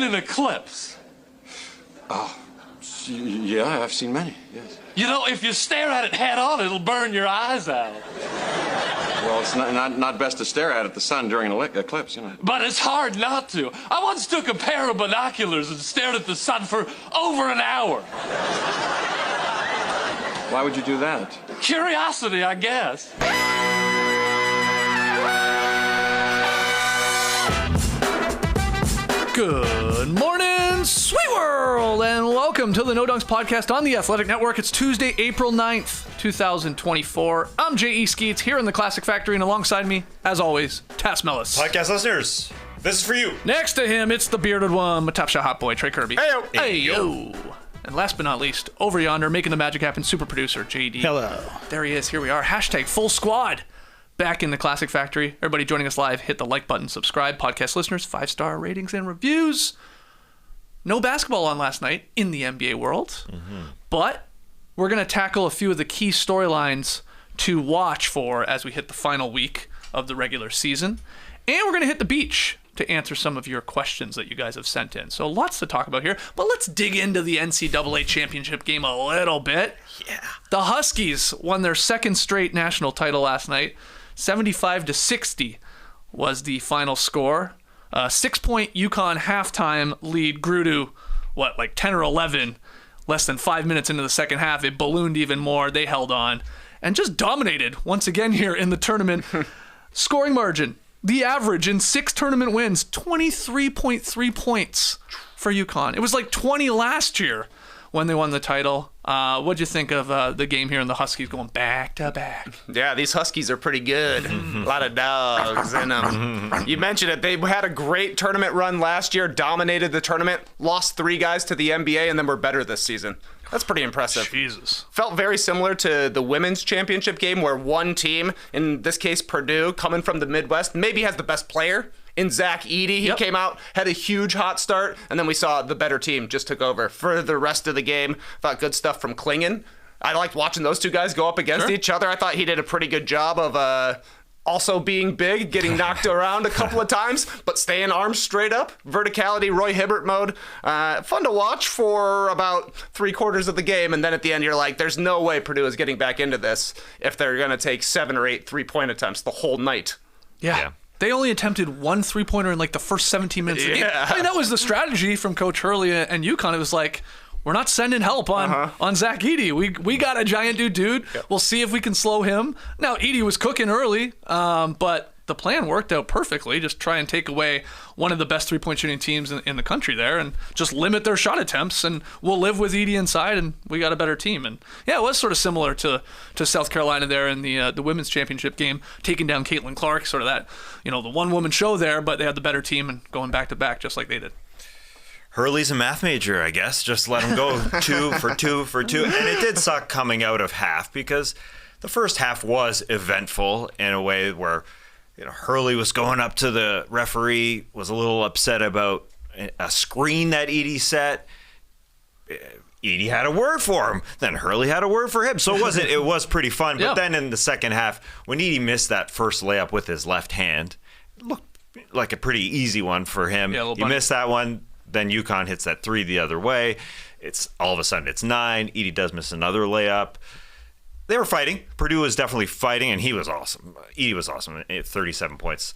an eclipse? Oh, yeah, I've seen many, yes. You know, if you stare at it head on, it'll burn your eyes out. Well, it's not best to stare at the sun during an eclipse, you know. But it's hard not to. I once took a pair of binoculars and stared at the sun for over an hour. Why would you do that? Curiosity, I guess. Good morning, sweet world, and welcome to the No Dunks podcast on the Athletic Network. It's Tuesday, April 9th, 2024. I'm J.E. Skeets here in the Classic Factory, and alongside me, as always, Tass Mellis. Podcast listeners, this is for you. Next to him, it's the bearded one, my top shot hot boy, Trey Kirby. Hey-yo. Hey-yo. And last but not least, over yonder, making the magic happen, super producer, JD. Hello. There he is. Here we are. Hashtag full squad. Back in the Classic Factory. Everybody joining us live, hit the like button, subscribe. Podcast listeners, 5-star ratings and reviews. No basketball on last night in the NBA world. But we're going to tackle a few of the key storylines to watch for as we hit the final week of the regular season. And we're going to hit the beach to answer some of your questions that you guys have sent in. So lots to talk about here, but let's dig into the NCAA championship game a little bit. Yeah. The Huskies won their second straight national title last night. 75-60 was the final score. 6-point UConn halftime lead grew to, 10 or 11. Less than 5 minutes into the second half, it ballooned even more. They held on and just dominated once again here in the tournament. Scoring margin, the average in 6 tournament wins, 23.3 points for UConn. It was like 20 last year when they won the title. What'd you think of the game here and the Huskies going back to back? Yeah, these Huskies are pretty good. A lot of dogs in them. You mentioned it. They had a great tournament run last year, dominated the tournament, lost 3 guys to the NBA, and then were better this season. That's pretty impressive. Jesus. Felt very similar to the women's championship game where one team, in this case Purdue, coming from the Midwest, maybe has the best player in Zach Edey. He came out, had a huge hot start, and then we saw the better team just took over. For the rest of the game, thought good stuff from Klingon. I liked watching those two guys go up against each other. I thought he did a pretty good job of also being big, getting knocked around a couple of times, but staying arms straight up. Verticality, Roy Hibbert mode. Fun to watch for about 3/4 of the game, and then at the end you're like, there's no way Purdue is getting back into this if they're going to take 7 or 8 3-point attempts the whole night. Yeah. They only attempted 1 3-pointer in like the first 17 minutes of the game. I mean, that was the strategy from Coach Hurley and UConn. It was like, we're not sending help on Zach Edey. We got a giant dude. Yep. We'll see if we can slow him. Now, Edey was cooking early, but the plan worked out perfectly. Just try and take away one of the best 3-point shooting teams in the country there and just limit their shot attempts, and we'll live with Edey inside, and we got a better team. And yeah, it was sort of similar to South Carolina there in the women's championship game, taking down Caitlin Clark, sort of that, the one-woman show there, but they had the better team and going back-to-back just like they did. Hurley's a math major, I guess. Just let him go 2 for 2 for 2. And it did suck coming out of half because the first half was eventful in a way where Hurley was going up to the referee, was a little upset about a screen that Edey set. Edey had a word for him. Then Hurley had a word for him. So it was pretty fun. But then in the second half, when Edey missed that first layup with his left hand, it looked like a pretty easy one for him. Yeah, you missed that one. Then UConn hits that 3 the other way. It's all of a sudden it's 9. Edey does miss another layup. They were fighting. Purdue was definitely fighting, and he was awesome. Edey was awesome at 37 points.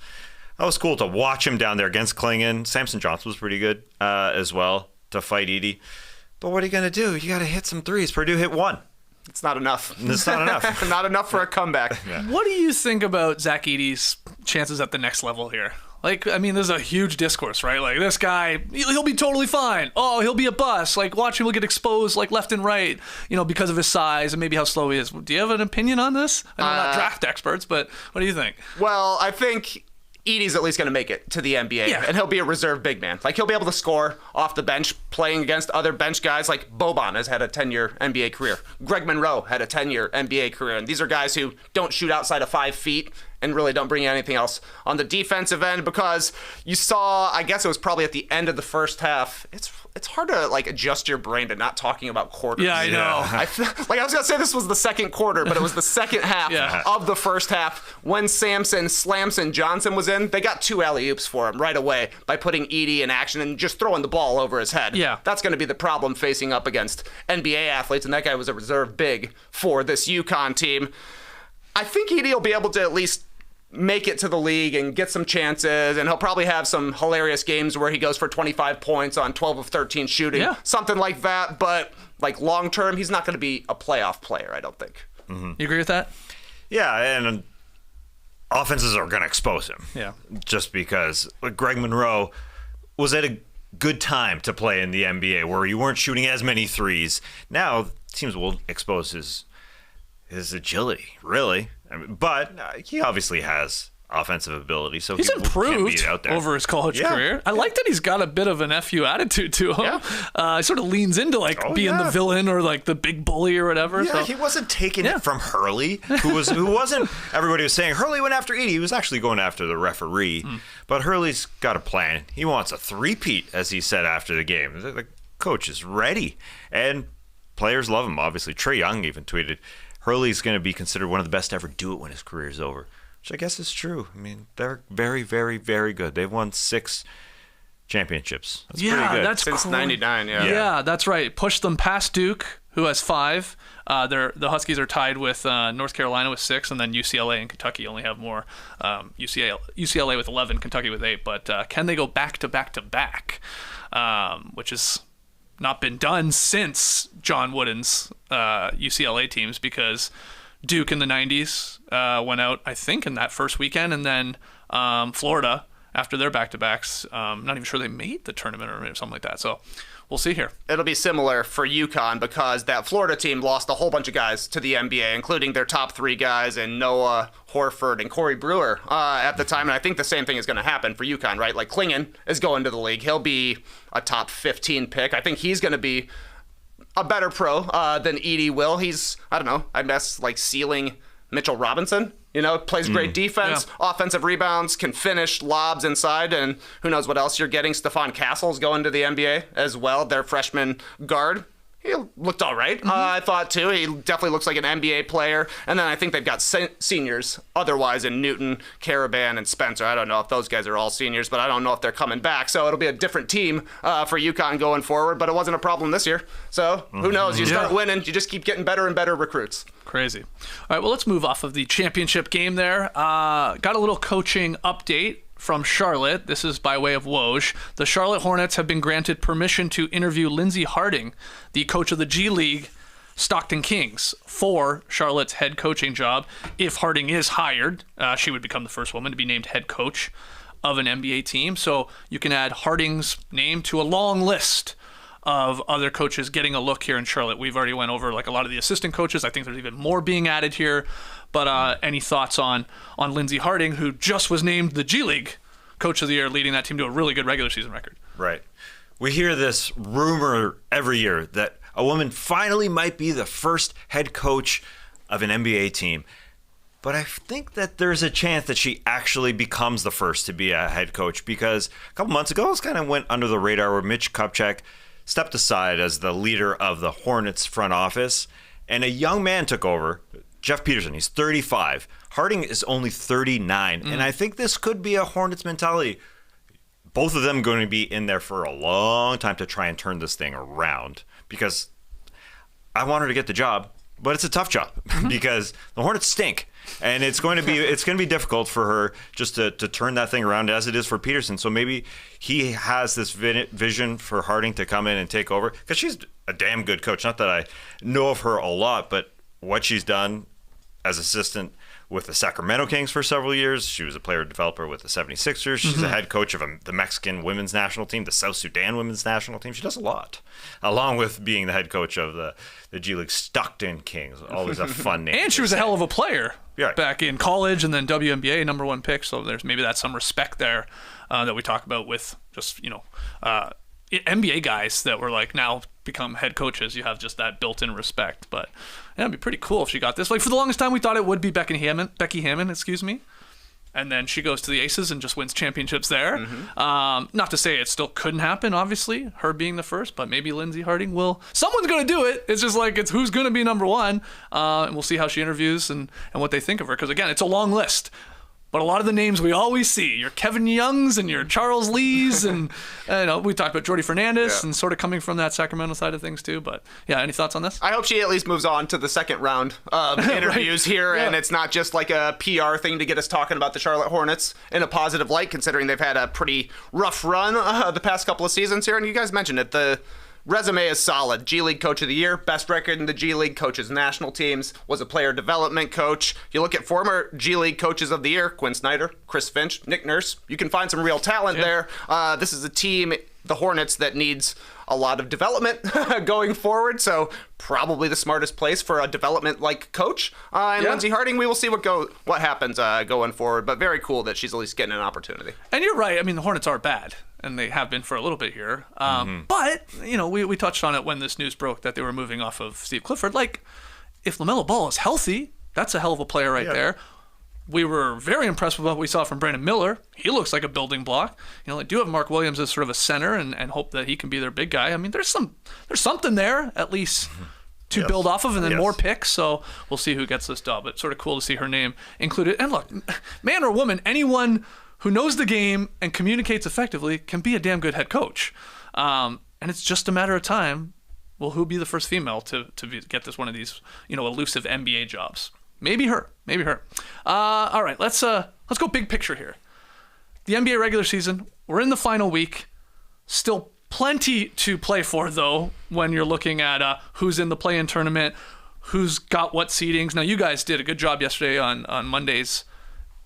That was cool to watch him down there against Klingon. Samson Johnson was pretty good as well to fight Edey. But what are you going to do? You got to hit some threes. Purdue hit 1. It's not enough. It's not enough. Not enough for a comeback. Yeah. What do you think about Zach Edey's chances at the next level here? There's a huge discourse, right? Like, this guy, he'll be totally fine. Oh, he'll be a bust. Like, watch him, he'll get exposed, left and right, because of his size and maybe how slow he is. Do you have an opinion on this? I know we're not draft experts, but what do you think? Well, I think Edey's at least going to make it to the NBA, and he'll be a reserve big man. Like, he'll be able to score off the bench, playing against other bench guys. Like, Boban has had a 10-year NBA career. Greg Monroe had a 10-year NBA career, and these are guys who don't shoot outside of 5 feet and really don't bring anything else on the defensive end, because you saw, I guess it was probably at the end of the first half, it's hard to like adjust your brain to not talking about quarters. Yeah, I know. I was gonna say this was the second quarter, but it was the second half of the first half when Samson Slamson Johnson was in. They got 2 alley-oops for him right away by putting Edey in action and just throwing the ball over his head. Yeah. That's going to be the problem facing up against NBA athletes, and that guy was a reserve big for this UConn team. I think Edey will be able to at least make it to the league and get some chances, and he'll probably have some hilarious games where he goes for 25 points on 12 of 13 shooting, something like that. But like long term, he's not going to be a playoff player, I don't think. You agree with that? Yeah, and offenses are going to expose him. Yeah. Just because Greg Monroe was at a good time to play in the NBA where you weren't shooting as many threes. Now teams will expose his agility, really. But he obviously has offensive ability, so he's he can improved beat out there. over his college career. I like that he's got a bit of an FU attitude to him. He sort of leans into being the villain or like the big bully or whatever. Yeah, so. he wasn't taking it from Hurley, who wasn't. Everybody was saying Hurley went after Edey. He was actually going after the referee. But Hurley's got a plan. He wants a three-peat, as he said after the game. The coach is ready, and players love him. Obviously, Trae Young even tweeted, Hurley's going to be considered one of the best to ever do it when his career is over, which I guess is true. I mean, they're very, very, very good. They've won 6 championships. That's pretty good. That's since cool. '99. Yeah, that's right. Pushed them past Duke, who has 5. The Huskies are tied with North Carolina with 6, and then UCLA and Kentucky only have more. UCLA with 11, Kentucky with 8. But can they go back to back to back, which has not been done since John Wooden's UCLA teams, because Duke in the 90s went out, I think, in that first weekend, and then Florida after their back-to-backs. Not even sure they made the tournament or something like that. So we'll see here. It'll be similar for UConn because that Florida team lost a whole bunch of guys to the NBA, including their top 3 guys and Noah Horford and Corey Brewer at the time. And I think the same thing is going to happen for UConn, right? Like Klingon is going to the league. He'll be a top 15 pick. I think he's going to be a better pro than Edey will. He's, I don't know, I guess like ceiling Mitchell Robinson. You know, plays great defense, offensive rebounds, can finish lobs inside, and who knows what else you're getting. Stephon Castle's going to the NBA as well, their freshman guard. He looked all right, I thought, too. He definitely looks like an NBA player. And then I think they've got seniors otherwise in Newton, Caravan, and Spencer. I don't know if those guys are all seniors, but I don't know if they're coming back. So it'll be a different team for UConn going forward, but it wasn't a problem this year. So who knows? You start winning, you just keep getting better and better recruits. Crazy. All right, well, let's move off of the championship game there. Got a little coaching update from Charlotte. This is by way of Woj. The Charlotte Hornets have been granted permission to interview Lindsey Harding, the coach of the G League Stockton Kings, for Charlotte's head coaching job. If Harding is hired, she would become the first woman to be named head coach of an NBA team. So you can add Harding's name to a long list of other coaches getting a look here in Charlotte. We've already went over like a lot of the assistant coaches. I think there's even more being added here. But any thoughts on Lindsey Harding, who just was named the G League Coach of the Year, leading that team to a really good regular season record? Right. We hear this rumor every year that a woman finally might be the first head coach of an NBA team. But I think that there's a chance that she actually becomes the first to be a head coach, because a couple months ago, it kind of went under the radar where Mitch Kupchak stepped aside as the leader of the Hornets front office, and a young man took over, Jeff Peterson. He's 35. Harding is only 39, and I think this could be a Hornets mentality. Both of them going to be in there for a long time to try and turn this thing around, because I want her to get the job, but it's a tough job because the Hornets stink. And it's going to be difficult for her just to turn that thing around, as it is for Peterson. So maybe he has this vision for Harding to come in and take over, because she's a damn good coach. Not that I know of her a lot, but what she's done as assistant with the Sacramento Kings for several years. She was a player developer with the 76ers. She's a head coach of the Mexican women's national team, the South Sudan women's national team. She does a lot, along with being the head coach of the G League Stockton Kings. Always a fun name. And she was a hell of a player Yeah. back in college, and then WNBA #1 pick. So there's maybe that's some respect there that we talk about with just, NBA guys that were like now become head coaches. You have just that built-in respect. But yeah, it'd be pretty cool if she got this. Like, for the longest time, we thought it would be Becky Hammond, and then she goes to the Aces and just wins championships there. Not to say it still couldn't happen, obviously, her being the first, but maybe Lindsey Harding will. Someone's going to do it. It's just like, it's who's going to be number one. And we'll see how she interviews and what they think of her. Because, again, it's a long list. But a lot of the names we always see, your Kevin Youngs and your Charles Lees, and we talked about Jordy Fernandez and sort of coming from that Sacramento side of things too. But yeah, any thoughts on this? I hope she at least moves on to the second round of interviews here, and it's not just like a PR thing to get us talking about the Charlotte Hornets in a positive light, considering they've had a pretty rough run the past couple of seasons here. And you guys mentioned it, the resume is solid. G League Coach of the Year, best record in the G League, coaches national teams, was a player development coach. You look at former G League Coaches of the Year, Quinn Snyder, Chris Finch, Nick Nurse. You can find some real talent there. This is a team, the Hornets, that needs a lot of development going forward, so probably the smartest place for a development-like coach. And Lindsey Harding, we will see what happens going forward, but very cool that she's at least getting an opportunity. And you're right. I mean, the Hornets are bad, and they have been for a little bit here. But, we touched on it when this news broke that they were moving off of Steve Clifford. Like, if LaMelo Ball is healthy, that's a hell of a player right there. We were very impressed with what we saw from Brandon Miller. He looks like a building block. They do have Mark Williams as sort of a center and hope that he can be their big guy. I mean, there's something there, at least, to build off of, and then more picks. So we'll see who gets this job. But sort of cool to see her name included. And look, man or woman, anyone who knows the game and communicates effectively can be a damn good head coach. And it's just a matter of time. Well, who'll be the first female to get this one of these, elusive NBA jobs? Maybe her. All right, let's go big picture here. The NBA regular season, we're in the final week. Still plenty to play for, though, when you're looking at who's in the play-in tournament, who's got what seedings. Now, you guys did a good job yesterday on Monday's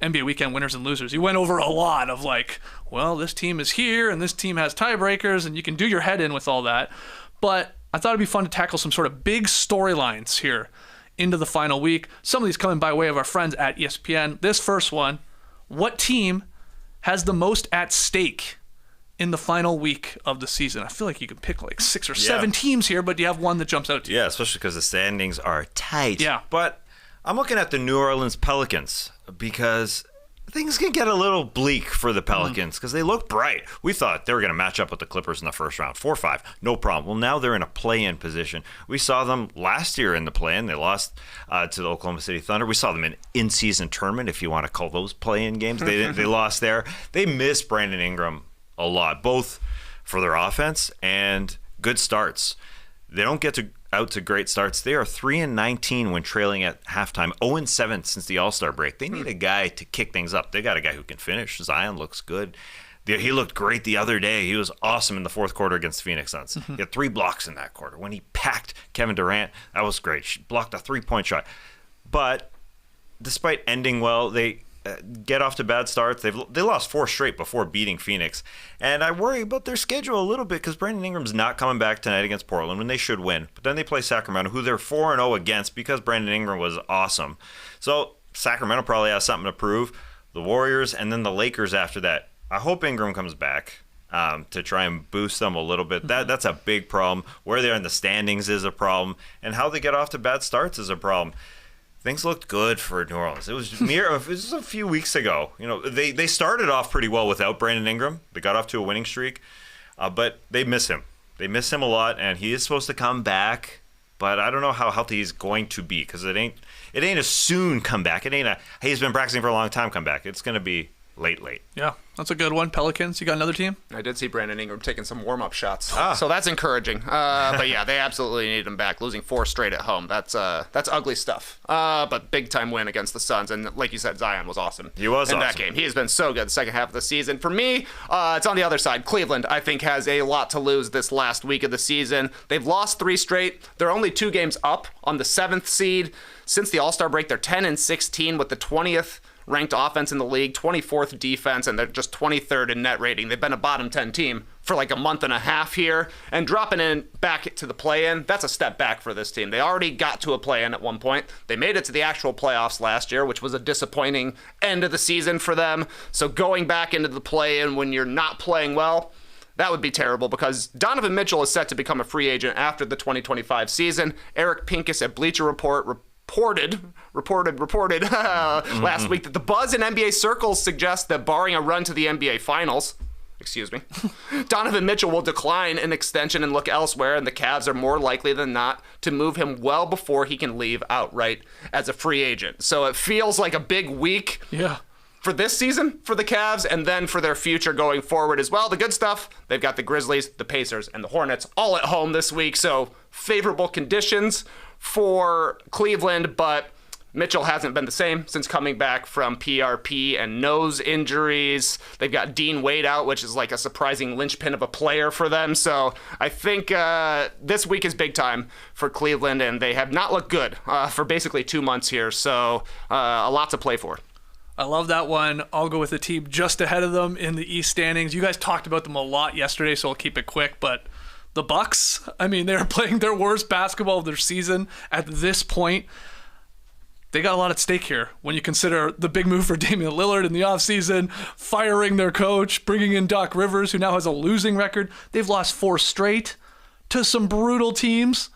NBA weekend winners and losers. You went over a lot of this team is here and this team has tiebreakers, and you can do your head in with all that. But I thought it'd be fun to tackle some sort of big storylines here into the final week. Some of these coming by way of our friends at ESPN. This first one, what team has the most at stake in the final week of the season? I feel like you can pick 6 or 7 teams here, but do you have one that jumps out to you? Yeah, especially because the standings are tight. Yeah. But I'm looking at the New Orleans Pelicans because things can get a little bleak for the Pelicans because they look bright. We thought they were going to match up with the Clippers in the first round, 4-5, no problem. Well, now they're in a play-in position. We saw them last year in the play-in. They lost to the Oklahoma City Thunder. We saw them in in-season tournament, if you want to call those play-in games. They lost there. They missed Brandon Ingram a lot, both for their offense and good starts. They don't get out to great starts. They are 3-19 when trailing at halftime, 0-7 since the All-Star break. They need a guy to kick things up. They got a guy who can finish. Zion looks good. He looked great the other day. He was awesome in the fourth quarter against Phoenix Suns. He had 3 blocks in that quarter. When he packed Kevin Durant, that was great. She blocked a 3-point shot. But despite ending well, they get off to bad starts. They lost 4 straight before beating Phoenix. And I worry about their schedule a little bit because Brandon Ingram's not coming back tonight against Portland when they should win. But then they play Sacramento, who they're 4-0 against because Brandon Ingram was awesome. So Sacramento probably has something to prove. The Warriors and then the Lakers after that. I hope Ingram comes back to try and boost them a little bit. That's a big problem. Where they're in the standings is a problem. And how they get off to bad starts is a problem. Things looked good for New Orleans. It was a few weeks ago. They started off pretty well without Brandon Ingram. They got off to a winning streak, but they miss him. They miss him a lot, and he is supposed to come back. But I don't know how healthy he's going to be because it ain't a soon comeback. It ain't a he's been practicing for a long time comeback. It's going to be late. Yeah, that's a good one. Pelicans, you got another team? I did see Brandon Ingram taking some warm-up shots, so that's encouraging. But yeah, they absolutely need him back. Losing 4 straight at home, that's ugly stuff. But big-time win against the Suns, and like you said, Zion was awesome. He was in awesome. that game. He has been so good the second half of the season. For me, it's on the other side. Cleveland, I think, has a lot to lose this last week of the season. They've lost 3 straight. They're only 2 games up on the 7th seed. Since the All-Star break, they're 10-16 with the 20th ranked offense in the league, 24th defense, and they're just 23rd in net rating. They've been a bottom 10 team for a month and a half here, and dropping in back to the play-in, that's a step back for this team. They already got to a play-in at one point. They made it to the actual playoffs last year, which was a disappointing end of the season for them. So going back into the play-in when you're not playing well, that would be terrible because Donovan Mitchell is set to become a free agent after the 2025 season. Eric Pincus at Bleacher Report reported last week that the buzz in NBA circles suggests that barring a run to the NBA Finals, Donovan Mitchell will decline an extension and look elsewhere, and the Cavs are more likely than not to move him well before he can leave outright as a free agent. So it feels like a big week for this season for the Cavs, and then for their future going forward as well. The good stuff, they've got the Grizzlies, the Pacers, and the Hornets all at home this week, so favorable conditions for Cleveland, but Mitchell hasn't been the same since coming back from PRP and nose injuries. They've got Dean Wade out, which is like a surprising linchpin of a player for them. So I think this week is big time for Cleveland, and they have not looked good for basically 2 months here. So a lot to play for. I love that one. I'll go with the team just ahead of them in the East standings. You guys talked about them a lot yesterday, so I'll keep it quick, but the Bucks, I mean, they're playing their worst basketball of their season at this point. They got a lot at stake here when you consider the big move for Damian Lillard in the offseason, firing their coach, bringing in Doc Rivers, who now has a losing record. They've lost 4 straight to some brutal teams.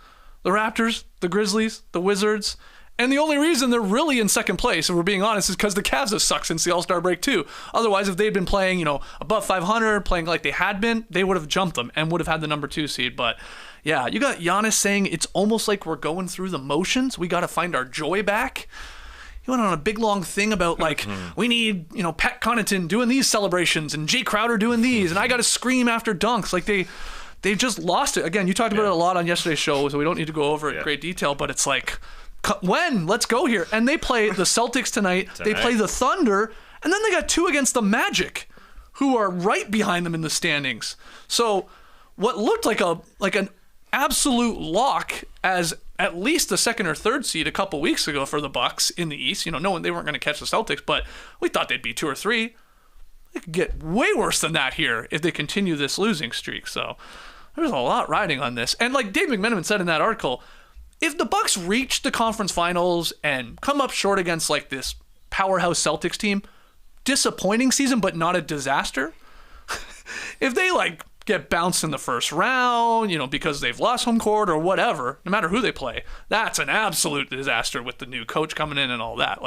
The Raptors, the Grizzlies, the Wizards. And the only reason they're really in second place, if we're being honest, is because the Cavs have sucked since the All-Star break too. Otherwise, if they'd been playing, above 500, playing like they had been, they would have jumped them and would have had the number 2 seed. But yeah, you got Giannis saying it's almost like we're going through the motions. We got to find our joy back. He went on a big long thing about we need, Pat Connaughton doing these celebrations and Jay Crowder doing these, and I got to scream after dunks. Like they just lost it. Again, you talked about it a lot on yesterday's show, so we don't need to go over it in great detail, but it's like, when? Let's go here. And they play the Celtics tonight. They play the Thunder, and then they got 2 against the Magic, who are right behind them in the standings. So what looked like an absolute lock as at least the 2nd or 3rd seed a couple weeks ago for the Bucks in the East, knowing they weren't going to catch the Celtics, but we thought they'd be 2 or 3. They could get way worse than that here if they continue this losing streak. So there's a lot riding on this. And like Dave McMenamin said in that article, if the Bucks reach the conference finals and come up short against like this powerhouse Celtics team, disappointing season, but not a disaster. If they get bounced in the first round, because they've lost home court or whatever, no matter who they play, that's an absolute disaster with the new coach coming in and all that.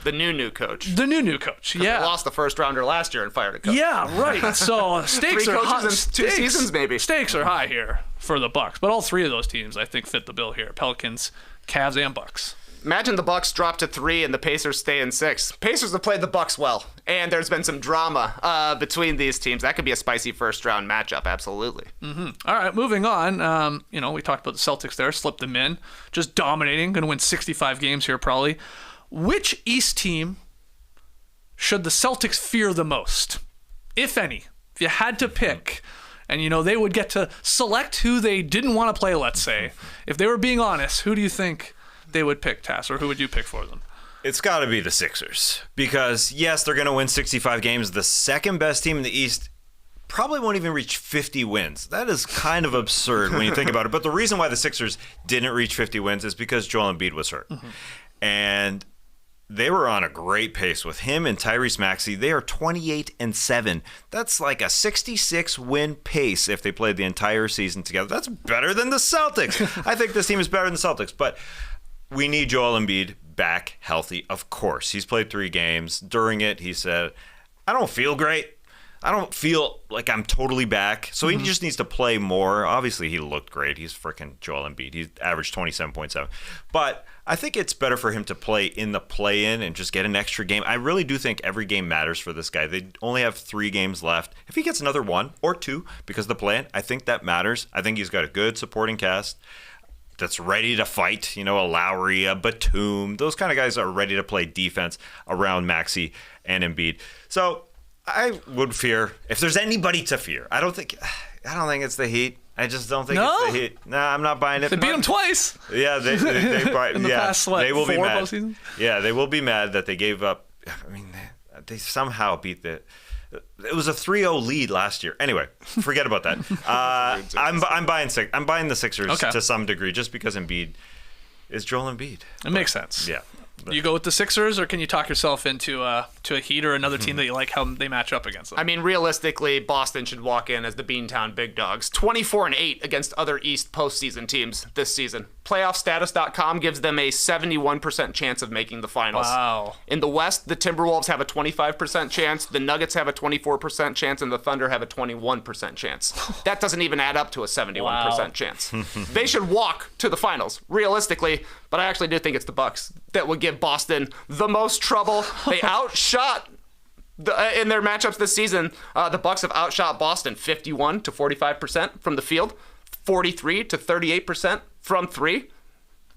The new coach. The new coach, yeah. They lost the first rounder last year and fired a coach. Yeah, right. So stakes 3 are coaches high. in 2 seasons, maybe. Stakes are high here for the Bucks, but all 3 of those teams I think fit the bill here: Pelicans, Cavs, and Bucks. Imagine the Bucks drop to 3 and the Pacers stay in 6. Pacers have played the Bucks well, and there's been some drama between these teams. That could be a spicy first-round matchup, absolutely. Mm-hmm. All right, moving on. We talked about the Celtics there, slipped them in, just dominating, going to win 65 games here probably. Which East team should the Celtics fear the most, if any? If you had to pick, and they would get to select who they didn't want to play, let's say. If they were being honest, who do you think they would pick, Tass, or who would you pick for them? It's got to be the Sixers because, yes, they're going to win 65 games. The second best team in the East probably won't even reach 50 wins. That is kind of absurd when you think about it. But the reason why the Sixers didn't reach 50 wins is because Joel Embiid was hurt. Mm-hmm. And they were on a great pace with him and Tyrese Maxey. They are 28-7. That's like a 66-win pace if they played the entire season together. That's better than the Celtics. I think this team is better than the Celtics. But we need Joel Embiid back healthy, of course. He's played 3 games. During it, he said, I don't feel great. I don't feel like I'm totally back. So he just needs to play more. Obviously, he looked great. He's freaking Joel Embiid. He averaged 27.7. But I think it's better for him to play in the play-in and just get an extra game. I really do think every game matters for this guy. They only have 3 games left. If he gets another 1 or 2 because of the play-in, I think that matters. I think he's got a good supporting cast that's ready to fight, a Lowry, a Batum. Those kind of guys are ready to play defense around Maxey and Embiid. So I would fear, if there's anybody to fear, I don't think it's the Heat. I just don't think it's the Heat. No, I'm not buying it. They beat them twice. Yeah, they in the past, they will 4 be mad. postseasons? Yeah, they will be mad that they gave up. I mean, they somehow beat the. It was a 3-0 lead last year. Anyway, forget about that. I'm buying the Sixers to some degree just because Embiid is Joel Embiid. It makes sense. Yeah. You go with the Sixers, or can you talk yourself into to a Heat or another team that you like how they match up against them? I mean, realistically, Boston should walk in as the Beantown Big Dogs. 24-8 against other East postseason teams this season. PlayoffStatus.com gives them a 71% chance of making the finals. Wow. In the West, the Timberwolves have a 25% chance, the Nuggets have a 24% chance, and the Thunder have a 21% chance. That doesn't even add up to a 71% chance. They should walk to the finals, realistically, but I actually do think it's the Bucks that would give Boston the most trouble. They outshot in their matchups this season. The Bucks have outshot Boston 51 to 45% from the field, 43 to 38% from three.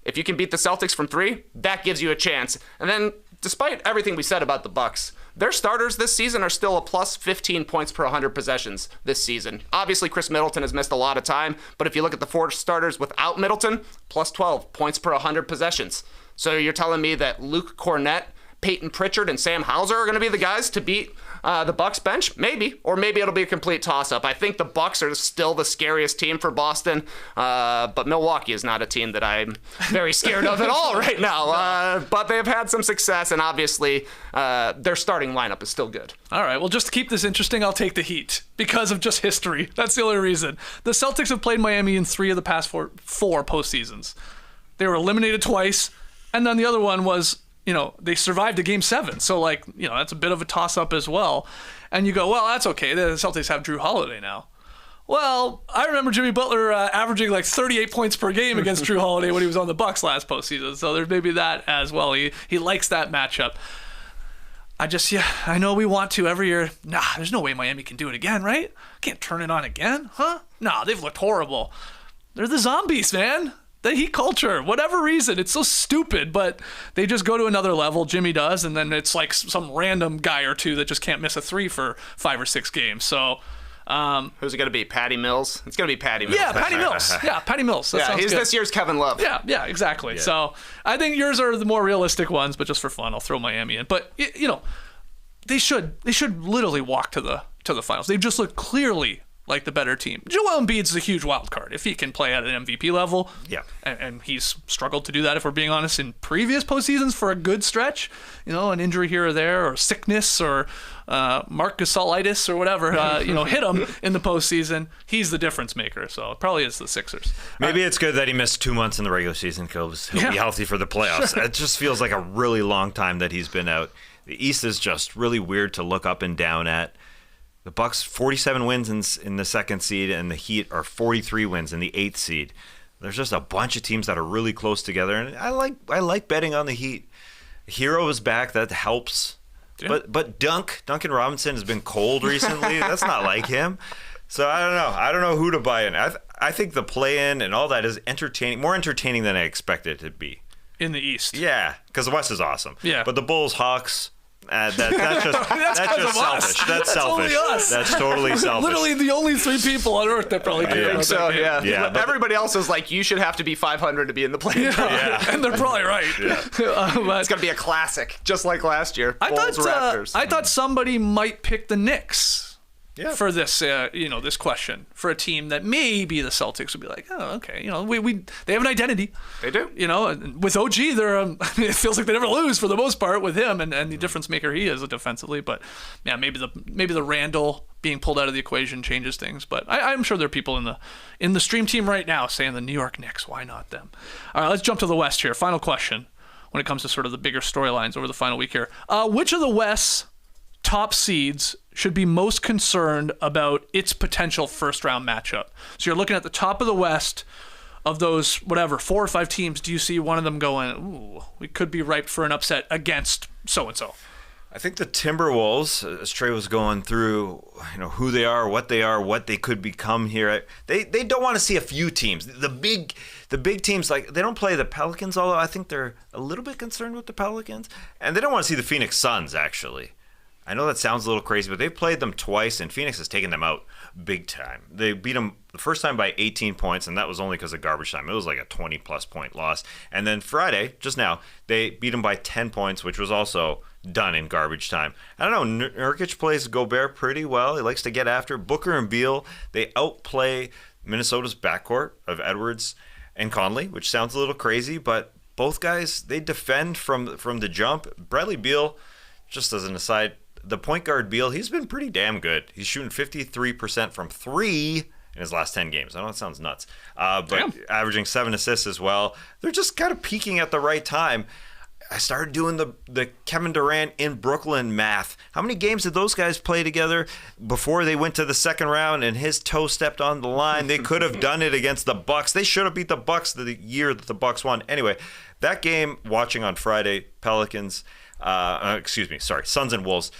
If you can beat the Celtics from three, that gives you a chance. And then, despite everything we said about the Bucks, their starters this season are still a plus 15 points per 100 possessions this season. Obviously, Chris Middleton has missed a lot of time, but if you look at the 4 starters without Middleton, plus 12 points per 100 possessions. So you're telling me that Luke Cornett, Peyton Pritchard, and Sam Hauser are going to be the guys to beat the Bucks bench? Maybe. Or maybe it'll be a complete toss-up. I think the Bucks are still the scariest team for Boston, but Milwaukee is not a team that I'm very scared of at all right now. But they've had some success, and obviously their starting lineup is still good. All right, well, just to keep this interesting, I'll take the Heat because of just history. That's the only reason. The Celtics have played Miami in 3 of the past four postseasons. They were eliminated twice, and then the other one was, they survived a Game 7. So, that's a bit of a toss-up as well. And you go, well, that's okay. The Celtics have Drew Holiday now. Well, I remember Jimmy Butler averaging 38 points per game against Drew Holiday when he was on the Bucks last postseason. So there's maybe that as well. He likes that matchup. I know we want to every year. Nah, there's no way Miami can do it again, right? Can't turn it on again, huh? Nah, they've looked horrible. They're the zombies, man. The Heat culture, whatever reason, it's so stupid, but they just go to another level. Jimmy does, and then it's like some random guy or two that just can't miss a 3 for 5 or 6 games. So, who's it going to be? Patty Mills? It's going to be Patty Mills. Yeah, Patty Mills. Yeah, Patty Mills. That sounds he's good. this year's Kevin Love. Yeah, exactly. Yeah. So I think yours are the more realistic ones, but just for fun, I'll throw Miami in. But they should literally walk to the finals. They just look clearly like the better team. Joel Embiid's a huge wild card if he can play at an MVP level. Yeah. And he's struggled to do that, if we're being honest, in previous postseasons for a good stretch. An injury here or there, or sickness, or Marc Gasolitis or whatever, hit him in the postseason. He's the difference maker, so it probably is the Sixers. Maybe it's good that he missed 2 months in the regular season because he'll be healthy for the playoffs. Sure. It just feels like a really long time that he's been out. The East is just really weird to look up and down at. The Bucks 47 wins in the 2nd seed, and the Heat are 43 wins in the 8th seed. There's just a bunch of teams that are really close together, and I like betting on the Heat. Hero is back, that helps. Yeah. But Duncan Robinson has been cold recently. That's not like him. So I don't know who to buy in. I think the play-in and all that is more entertaining than I expected it to be. In the East. Yeah, because the West is awesome. Yeah. But the Bulls, Hawks. That's just selfish. That's selfish. That's totally selfish. Literally the only 3 people on earth that probably do. So yeah. Everybody else is like, you should have to be 500 to be in the play-in. Yeah. And they're probably right. Yeah. It's gonna be a classic, just like last year. Bulls, Raptors. I thought somebody might pick the Knicks. Yeah. For this, this question, for a team that maybe the Celtics would be like, oh, okay, they have an identity. They do. With OG, it feels like they never lose for the most part with him and the difference maker he is defensively. But yeah, maybe the Randall being pulled out of the equation changes things. But I'm sure there are people in the stream team right now saying the New York Knicks. Why not them? All right, let's jump to the West here. Final question when it comes to sort of the bigger storylines over the final week here. Which of the West's top seeds should be most concerned about its potential first-round matchup? So you're looking at the top of the West of those, 4 or 5 teams. Do you see one of them going, ooh, we could be ripe for an upset against so-and-so? I think the Timberwolves, as Trey was going through, who they are, what they could become here. They don't want to see a few teams. The big teams, they don't play the Pelicans, although I think they're a little bit concerned with the Pelicans. And they don't want to see the Phoenix Suns, actually. I know that sounds a little crazy, but they've played them twice, and Phoenix has taken them out big time. They beat them the first time by 18 points, and that was only because of garbage time. It was like a 20-plus point loss. And then Friday, just now, they beat them by 10 points, which was also done in garbage time. I don't know, Nurkic plays Gobert pretty well. He likes to get after. Booker and Beal, they outplay Minnesota's backcourt of Edwards and Conley, which sounds a little crazy, but both guys, they defend from the jump. Bradley Beal, just as an aside, the point guard Beal, he's been pretty damn good. He's shooting 53% from 3 in his last 10 games. I know it sounds nuts, but averaging 7 assists as well. They're just kind of peaking at the right time. I started doing the Kevin Durant in Brooklyn math. How many games did those guys play together before they went to the second round and his toe stepped on the line? They could have done it against the Bucks. They should have beat the Bucks the year that the Bucks won. Anyway, that game, watching on Friday, Suns and Wolves,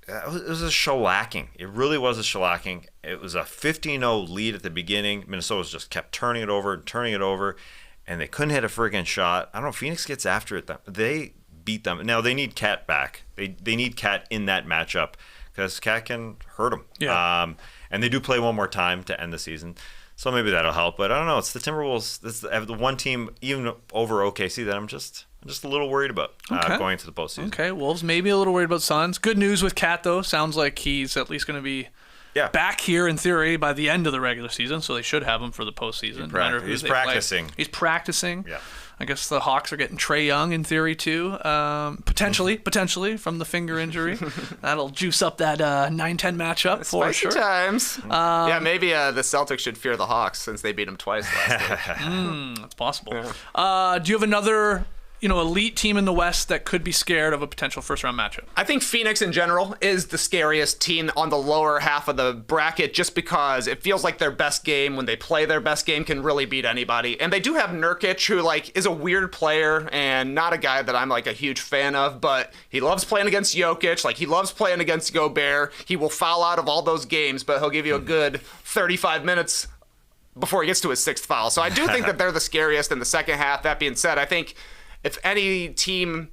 it was a shellacking. It really was a shellacking. It was a 15-0 lead at the beginning. Minnesota just kept turning it over, and they couldn't hit a friggin' shot. I don't know. Phoenix gets after it. They beat them. Now, they need Cat back. They need Cat in that matchup because Cat can hurt them. Yeah. And they do play one more time to end the season. So maybe that'll help. But I don't know. It's the Timberwolves. That's the one team, even over OKC, that I'm just a little worried about going into the postseason. Okay, Wolves maybe a little worried about Suns. Good news with Cat, though. Sounds like he's at least going to be back here in theory by the end of the regular season, so they should have him for the postseason. He's practicing. He's practicing. Yeah. I guess the Hawks are getting Trae Young in theory too. Potentially from the finger injury. That'll juice up that 9-10 matchup for Spicy sure. times. Maybe the Celtics should fear the Hawks since they beat them twice last week. That's possible. Yeah. Do you have another elite team in the West that could be scared of a potential first-round matchup? I think Phoenix in general is the scariest team on the lower half of the bracket just because it feels like their best game, when they play their best game, can really beat anybody. And they do have Nurkic, who is a weird player and not a guy that I'm a huge fan of, but he loves playing against Jokic. He loves playing against Gobert. He will foul out of all those games, but he'll give you a good 35 minutes before he gets to his 6th foul. So I do think that they're the scariest in the second half. That being said, I think if any team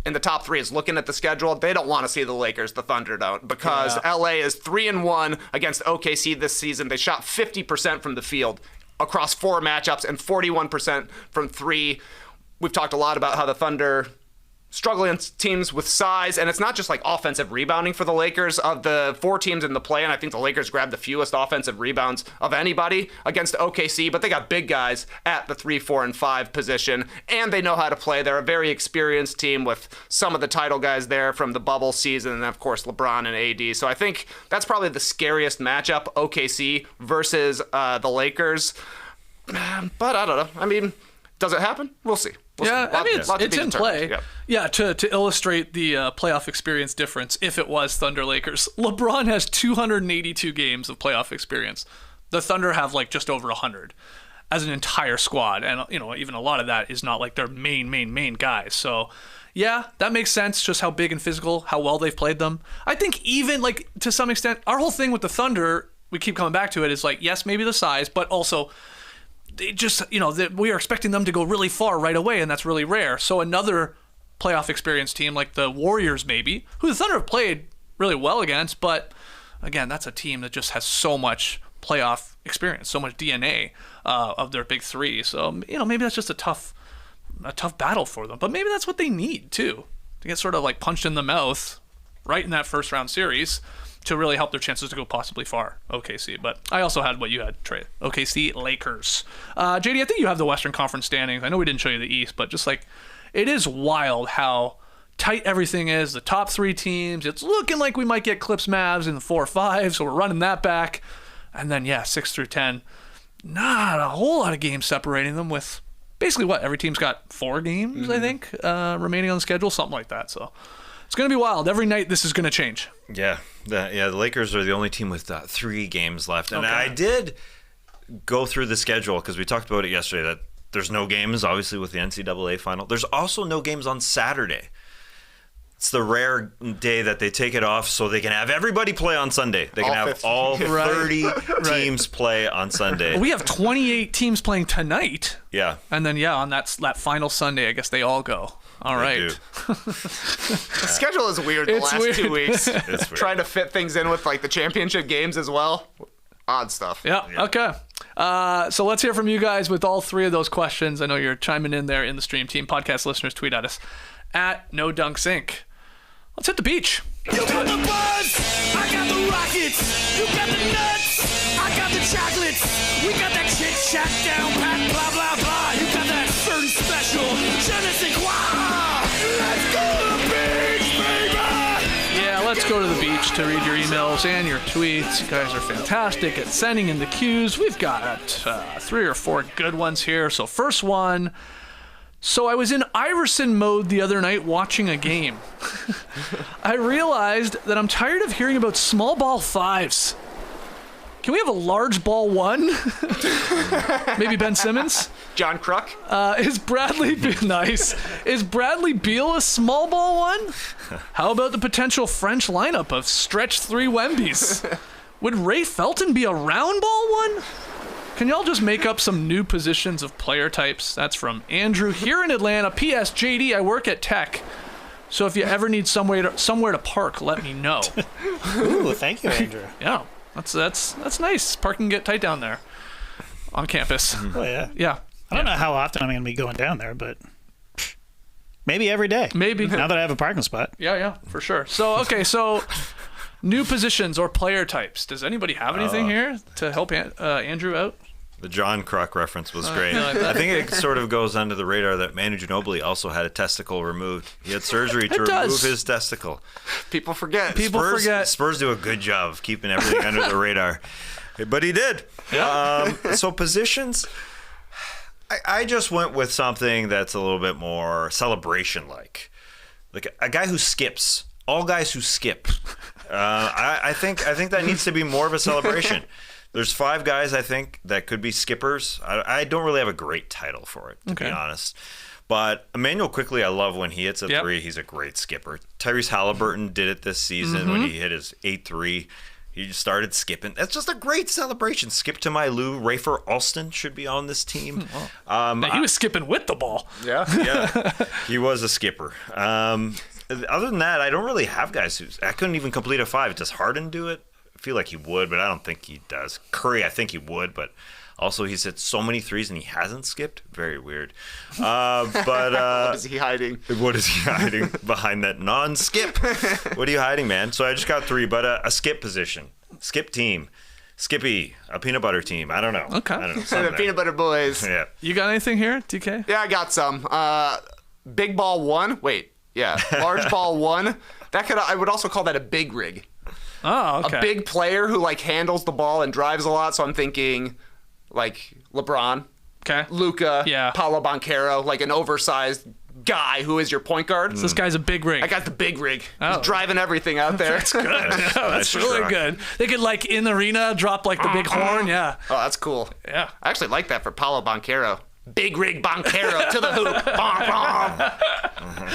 in the top 3 is looking at the schedule, they don't want to see the Lakers, the Thunder don't, because LA is 3-1 against OKC this season. They shot 50% from the field across 4 matchups and 41% from 3. We've talked a lot about how the Thunder struggle against teams with size, and it's not just offensive rebounding for the Lakers. Of the 4 teams in the play, and I think the Lakers grabbed the fewest offensive rebounds of anybody against OKC, but they got big guys at the 3, 4, and 5 position, and they know how to play. They're a very experienced team with some of the title guys there from the bubble season, and of course LeBron and AD. So I think that's probably the scariest matchup, OKC versus the Lakers. But I don't know. I mean, does it happen? We'll see. It's in play. Yeah, to illustrate the playoff experience difference, if it was Thunder Lakers, LeBron has 282 games of playoff experience. The Thunder have just over 100 as an entire squad, and even a lot of that is not their main guys. So yeah, that makes sense. Just how big and physical, how well they've played them. I think even to some extent, our whole thing with the Thunder, we keep coming back to it, is yes, maybe the size, but also they just, we are expecting them to go really far right away, and that's really rare. So another playoff experience team like the Warriors, maybe, who the Thunder have played really well against, but again, that's a team that just has so much playoff experience, so much DNA of their big 3. So, maybe that's just a tough battle for them. But maybe that's what they need, too, to get sort of punched in the mouth right in that first-round series to really help their chances to go possibly far, OKC. But I also had what you had, Trey. OKC, Lakers. JD, I think you have the Western Conference standings. I know we didn't show you the East, but just it is wild how tight everything is. The top 3 teams, it's looking like we might get Clips Mavs in the 4 or 5, so we're running that back. And then, 6 through 10, not a whole lot of games separating them, with basically every team's got 4 games, I think, remaining on the schedule, something like that. So it's going to be wild. Every night this is going to change. Yeah. The Lakers are the only team with 3 games left. And I did go through the schedule because we talked about it yesterday, that there's no games, obviously, with the NCAA final. There's also no games on Saturday. It's the rare day that they take it off so they can have everybody play on Sunday. They can have all 30 teams play on Sunday. We have 28 teams playing tonight. Yeah. And then, on that final Sunday, I guess they all go. All right. The schedule is weird the last 2 weeks. It's weird. Trying to fit things in with the championship games as well. Odd stuff. Yeah. Okay. So let's hear from you guys with all 3 of those questions. I know you're chiming in there in the stream. Team podcast listeners, tweet at us at NoDunksInc. Let's hit the beach. You got the buzz, I got the rockets. You got the nuts, I got the chocolates. We got that chit chat down pat, blah blah blah. You got that 30 something special. Je ne sais quoi. Let's go to the beach, baby. Yeah, let's go to the beach to read your emails and your tweets. You guys are fantastic at sending in the cues. We've got 3 or 4 good ones here. So first one. So I was in Iverson mode the other night watching a game. I realized that I'm tired of hearing about small ball 5s. Can we have a large ball 1? Maybe Ben Simmons? John Kruk. Is Bradley nice? Is Bradley Beal a small ball 1? How about the potential French lineup of stretch 3 Wembys? Would Ray Felton be a round ball 1? Can y'all just make up some new positions of player types? That's from Andrew here in Atlanta. P.S. JD, I work at Tech. So if you ever need somewhere to park, let me know. Ooh, thank you, Andrew. Yeah, that's nice. Parking get tight down there on campus. Oh, yeah. Yeah. I don't know how often I'm going to be going down there, but maybe every day. Maybe. Now that I have a parking spot. Yeah, for sure. So, okay, new positions or player types. Does anybody have anything here to help Andrew out? The John Kruk reference was great. I like that. I think it sort of goes under the radar that Manu Ginobili also had a testicle removed. He had surgery to remove his testicle. People forget. Spurs do a good job of keeping everything under the radar. But he did. Yeah. So positions, I just went with something that's a little bit more celebration-like. Like a guy who skips. All guys who skip. I think that needs to be more of a celebration. There's 5 guys, I think, that could be skippers. I don't really have a great title for it, to be honest. But Emmanuel Quickley, I love when he hits a 3. He's a great skipper. Tyrese Halliburton did it this season when he hit his 8-3. He just started skipping. That's just a great celebration. Skip to my Lou. Rafer Alston should be on this team. Now, he was skipping with the ball. Yeah. He was a skipper. Other than that, I don't really have guys I couldn't even complete a 5. Does Harden do it? I feel like he would, but I don't think he does. Curry, I think he would, but also he's hit so many 3s and he hasn't skipped. Very weird. But What is he hiding? What is he hiding behind that non-skip? What are you hiding, man? So I just got 3, but a skip position, skip team, Skippy, a peanut butter team. I don't know. Okay. I don't know. The Peanut Butter Boys. Yeah. You got anything here, TK? Yeah, I got some. Big ball 1. Wait. Yeah. Large ball 1. I would also call that a big rig. Oh, okay. A big player who handles the ball and drives a lot. So I'm thinking LeBron, Luka, Paolo Banchero, an oversized guy who is your point guard. So this guy's a big rig. I got the big rig. He's driving everything out there. That's good. That's really truck. good. They could in the arena drop the big horn. Yeah. Oh, that's cool. Yeah. I actually like that for Paolo Banchero. Big rig Banchero to the hoop. Bong, bong.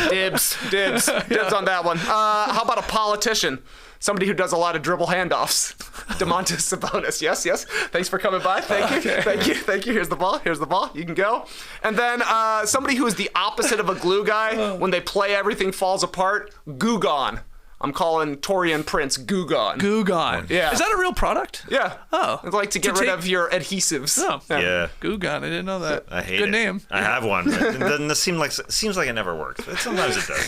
Dibs on that one. How about a politician? Somebody who does a lot of dribble handoffs. DeMontis Sabonis. Yes. Thanks for coming by. Thank you. Here's the ball. You can go. And then somebody who is the opposite of a glue guy. When they play, everything falls apart. Gugon. I'm calling Torian Prince Gugon. Gugon. Yeah. Is that a real product? Yeah. Oh. It's like to get rid of your adhesives. Oh. Yeah. Gugon. I didn't know that. I hate Good it. name. I have one. But it doesn't seems like it never works. But sometimes it does.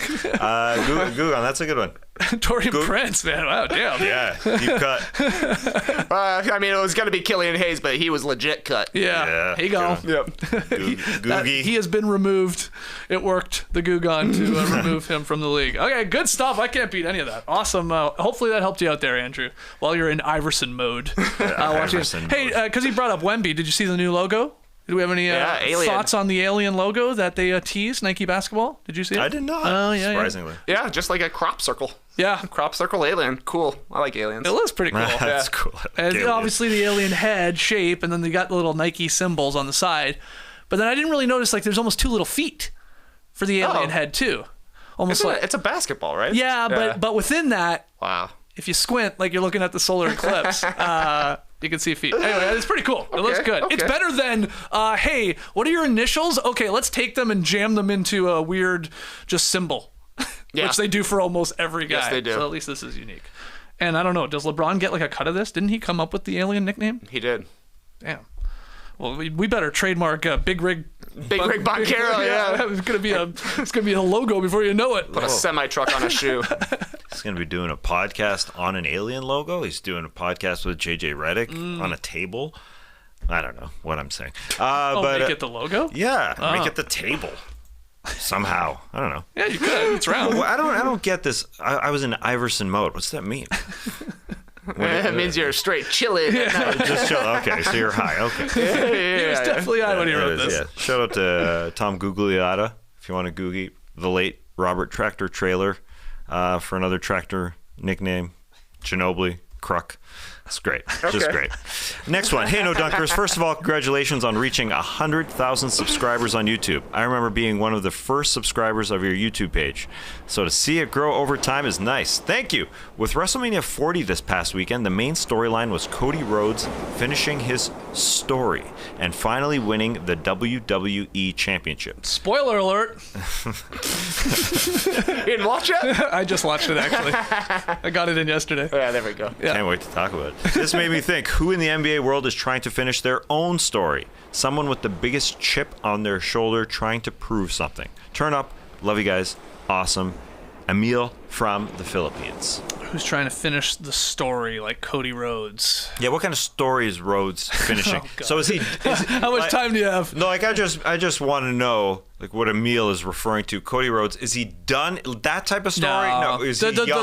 Gugon, that's a good one. Torian Prince, man. Wow, damn. Yeah, deep cut. It was going to be Killian Hayes, but he was legit cut. Yeah. Here you go. Yep. Googie. He has been removed. It worked, the Gugon, to remove him from the league. Okay, good stuff. I can't beat any of that. Awesome. Hopefully that helped you out there, Andrew, while you're in Iverson mode. Iverson Hey, because he brought up Wemby, did you see the new logo? Do we have any thoughts on the alien logo that they teased, Nike basketball? Did you see it? I did not. Oh, yeah. Surprisingly. Yeah, just like a crop circle. Yeah. Crop circle alien. Cool. I like aliens. It looks pretty cool. That's cool. And obviously the alien head shape, and then they got the little Nike symbols on the side. But then I didn't really notice there's almost 2 little feet for the alien head too. Almost it's a basketball, right? Yeah, but within that, wow. If you squint like you're looking at the solar eclipse, you can see feet. Anyway, it's pretty cool. It looks good. Okay. It's better than, hey, what are your initials? Okay, let's take them and jam them into a weird just symbol, which they do for almost every guy. Yes, they do. So at least this is unique. And I don't know, does LeBron get a cut of this? Didn't he come up with the alien nickname? He did. Damn. Well, we better trademark Big Rig. Big Rig Banchero, yeah. It's gonna be a logo before you know it. Put a semi-truck on a shoe. He's going to be doing a podcast on an alien logo. He's doing a podcast with JJ Redick on a table. I don't know what I'm saying. But make it the logo? Yeah, make it the table. Somehow. I don't know. Yeah, you could. It's round. Well, I don't get this. I was in Iverson mode. What's that mean? It means you're straight chilling. Just chill. Okay, so you're high. Okay. He was definitely high when he wrote this. Yeah. Shout out to Tom Gugliotta, if you want to Googie, the late Robert Tractor Trailer, for another tractor nickname, Ginobili, Kruk. That's great. Just great. Next one. Hey, No Dunkers. First of all, congratulations on reaching 100,000 subscribers on YouTube. I remember being one of the first subscribers of your YouTube page. So to see it grow over time is nice. Thank you. With WrestleMania 40 this past weekend, the main storyline was Cody Rhodes finishing his story and finally winning the WWE Championship. Spoiler alert. You didn't watch it? I just watched it, actually. I got it in yesterday. Yeah, there we go. Yeah. Can't wait to talk about it. This made me think, who in the NBA world is trying to finish their own story? Someone with the biggest chip on their shoulder trying to prove something. Turn up. Love you guys. Awesome. Emil from the Philippines. Who's trying to finish the story like Cody Rhodes? Yeah, what kind of story is Rhodes finishing? So is he... How much time do you have? No, like I just want to know like what Emil is referring to. Cody Rhodes, is he done that type of story? No, is he young?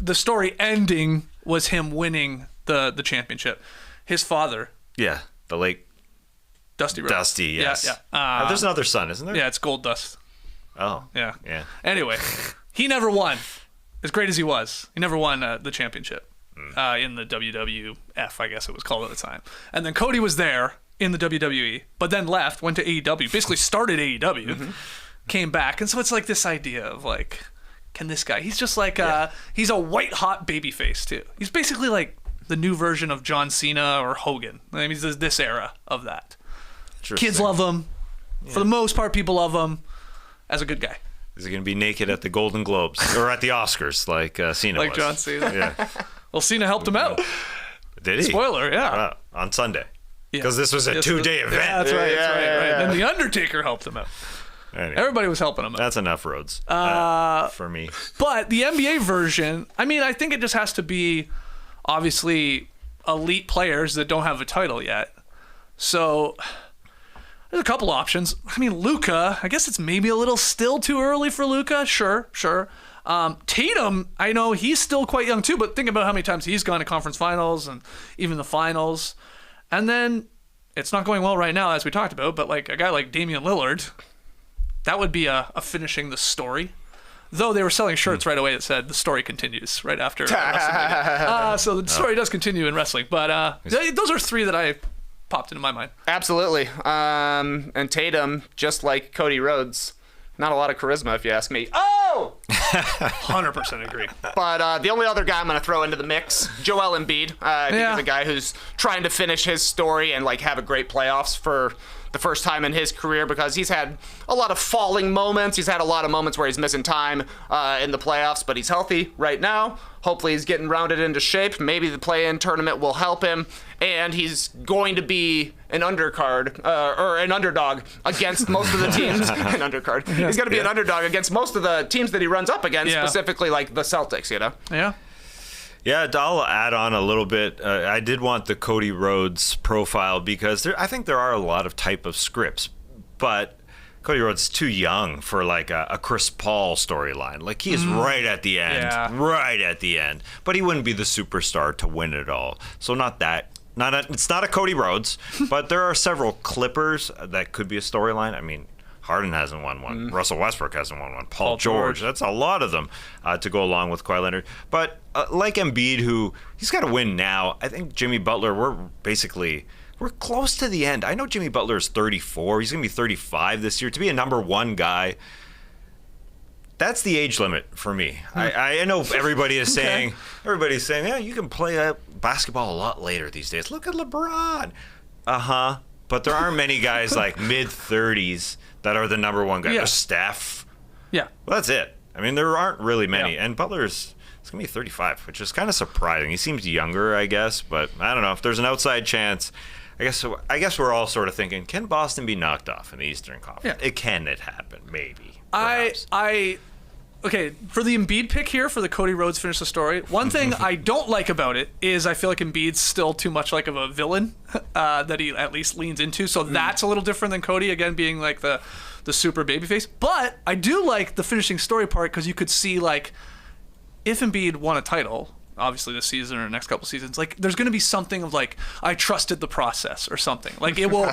The story ending was him winning the championship. His father. Yeah, the late Dusty Rhodes. Dusty, yes. Yeah. There's another son, isn't there? Yeah, it's Gold Dust. Oh. Yeah. Yeah. Anyway, he never won. As great as he was, he never won the championship in the WWF, I guess it was called at the time. And then Cody was there in the WWE, but then left, went to AEW, basically started AEW, came back. And so it's like this idea of like, can this guy, he's just like, he's a white hot babyface too. He's basically like the new version of John Cena or Hogan. I mean, he's this era of that. Kids love him. Yeah. For the most part, people love him as a good guy. Is he going to be naked at the Golden Globes or at the Oscars like Cena like was? John Cena. Yeah. Well, Cena helped him out. Did he? Spoiler, yeah. On Sunday. Because this was a two-day event. Yeah, that's right. Right. And The Undertaker helped him out. Anyway, everybody was helping him out. That's enough, Rhodes, for me. But the NBA version, I mean, I think it just has to be, obviously, elite players that don't have a title yet. So... there's a couple options. I mean, Luka, I guess it's maybe a little still too early for Luka. Sure. Tatum, I know he's still quite young too, but think about how many times he's gone to conference finals and even the finals. And then it's not going well right now, as we talked about, but like a guy like Damian Lillard, that would be a finishing the story. Though they were selling shirts right away that said the story continues right after WrestleMania. So the story does continue in wrestling. But those are three that I popped into my mind. Absolutely. And Tatum, just like Cody Rhodes, not a lot of charisma if you ask me. Oh! 100% agree. But the only other guy I'm going to throw into the mix, Joel Embiid. I think he's a guy who's trying to finish his story and like have a great playoffs for the first time in his career, because he's had a lot of falling moments. He's had a lot of moments where he's missing time in the playoffs, but he's healthy right now. Hopefully he's getting rounded into shape. Maybe the play-in tournament will help him, and he's going to be an undercard or an underdog against most of the teams. An undercard. He's going to be an underdog against most of the teams that he runs up against, specifically like the Celtics, you know? Yeah. Yeah, I'll add on a little bit. I did want the Cody Rhodes profile because I think there are a lot of type of scripts, but Cody Rhodes is too young for like a Chris Paul storyline. Like he is right at the end, but he wouldn't be the superstar to win it all. So it's not a Cody Rhodes, but there are several Clippers that could be a storyline. I mean, Harden hasn't won one. Russell Westbrook hasn't won one. Paul George. That's a lot of them to go along with Kawhi Leonard. But like Embiid, who he's got to win now. I think Jimmy Butler, we're close to the end. I know Jimmy Butler is 34. He's going to be 35 this year. To be a number one guy, that's the age limit for me. I know everybody is saying, yeah, you can play basketball a lot later these days. Look at LeBron. But there aren't many guys like mid-30s that are the number one guy. Yeah. There's Steph. Yeah. Well, that's it. I mean, there aren't really many. Yeah. And Butler's going to be 35, which is kind of surprising. He seems younger, I guess. But I don't know. If there's an outside chance, I guess we're all sort of thinking, can Boston be knocked off in the Eastern Conference? Yeah. It happen, maybe. I okay, for the Embiid pick here, for the Cody Rhodes finish the story, one thing I don't like about it is I feel like Embiid's still too much like of a villain that he at least leans into. So that's a little different than Cody, again, being like the super babyface. But I do like the finishing story part because you could see, like, if Embiid won a title, obviously this season or next couple seasons, like, there's going to be something of like, I trusted the process or something. Like, it will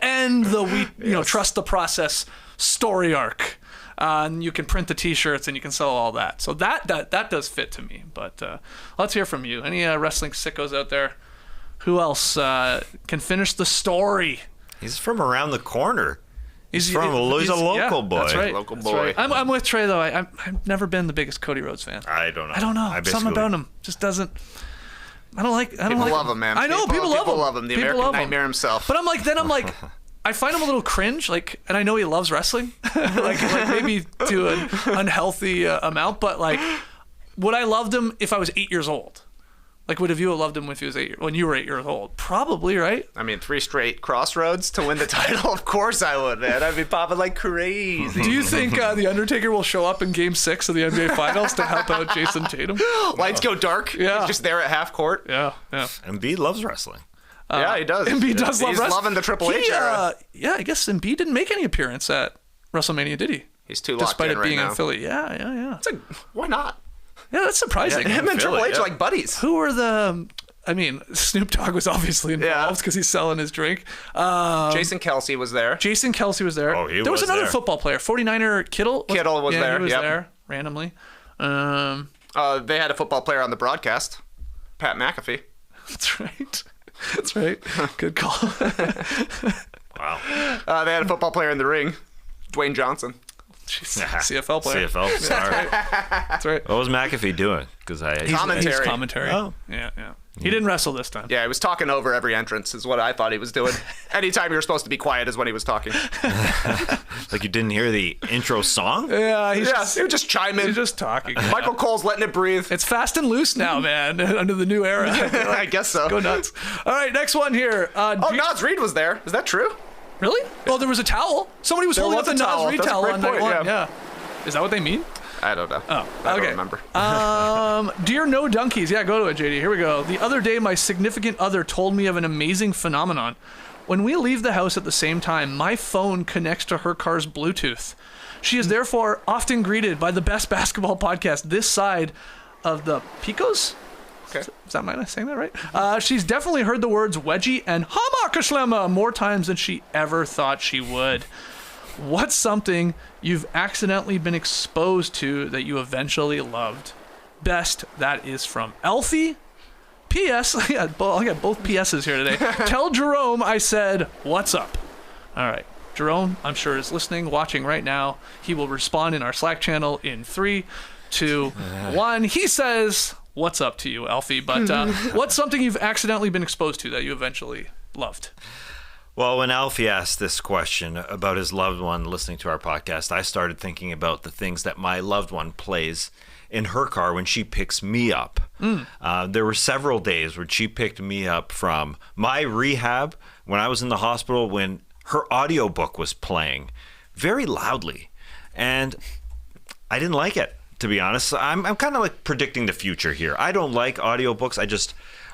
end the trust the process story arc. And you can print the T-shirts and you can sell all that. So that does fit to me. But let's hear from you. Any wrestling sickos out there? Who else can finish the story? He's from around the corner. He's a local boy. That's right. Local boy. Right. I'm with Trey though. I've never been the biggest Cody Rhodes fan. I don't know. Something about him just doesn't. I don't like. People love him, man. I know people love him. The People American love him. Nightmare himself. But I'm like. I find him a little cringe, like, and I know he loves wrestling, like maybe to an unhealthy amount, but like, would I loved him if I was 8 years old? Like, would have you loved him if he was when you were 8 years old? Probably, right? I mean, 3 straight crossroads to win the title. Of course I would, man. I'd be popping like crazy. Do you think the Undertaker will show up in Game 6 of the NBA Finals to help out Jason Tatum? Lights go dark. Yeah. He's just there at half court. Yeah. Embiid loves wrestling. Yeah, he does. Embiid does love He's wrestling. loving the Triple H era. Yeah, I guess Embiid didn't make any appearance at WrestleMania, did he? He's too locked Despite in it right being now. in Philly. Yeah. It's like, why not? Yeah, that's surprising. Him and Triple H yeah. are like buddies. Who are the... I mean, Snoop Dogg was obviously involved because he's selling his drink. Jason Kelsey was there. Jason Kelsey was there. Oh, he there was was another there. football player, 49er Kittle. Kittle was there, He was yep. there randomly. They had a football player on the broadcast, Pat McAfee. That's right. That's right. Good call. Wow. They had a football player in the ring, Dwayne Johnson. Jeez, CFL player. CFL star. That's right. What was McAfee doing? Because Commentary. He's commentary. Oh. Yeah. He didn't wrestle this time. Yeah, he was talking over every entrance is what I thought he was doing. Anytime you were supposed to be quiet is when he was talking. like you didn't hear the intro song? Yeah, He would just chime in. he's just talking. Michael Cole's letting it breathe. It's fast and loose now, man, under the new era. I guess so. Go nuts. All right, next one here. Nas Reed was there. Is that true? Really? Oh, there was a towel. Somebody was There holding was up the a towel. Nas Reed That's a towel great on night point, one. yeah. Is that what they mean? I don't know. Oh, I okay. don't remember. Dear No Donkeys. Yeah, go to it, JD. Here we go. The other day, my significant other told me of an amazing phenomenon. When we leave the house at the same time, my phone connects to her car's Bluetooth. She is therefore often greeted by the best basketball podcast this side of the Picos? Okay. Is that mine? Saying that right? She's definitely heard the words wedgie and hamakashlema more times than she ever thought she would. What's something you've accidentally been exposed to that you eventually loved? Best, that is from Elfie. P.S. I got both P.S.'s here today. Tell Jerome I said, what's up? All right. Jerome, I'm sure, is listening, watching right now. He will respond in our Slack channel in 3, 2, 1. He says, what's up to you, Elfie? But what's something you've accidentally been exposed to that you eventually loved? Well, when Alfie asked this question about his loved one listening to our podcast, I started thinking about the things that my loved one plays in her car when she picks me up. There were several days where she picked me up from my rehab when I was in the hospital when her audiobook was playing very loudly. And I didn't like it, to be honest. I'm kind of like predicting the future here. I don't like audiobooks.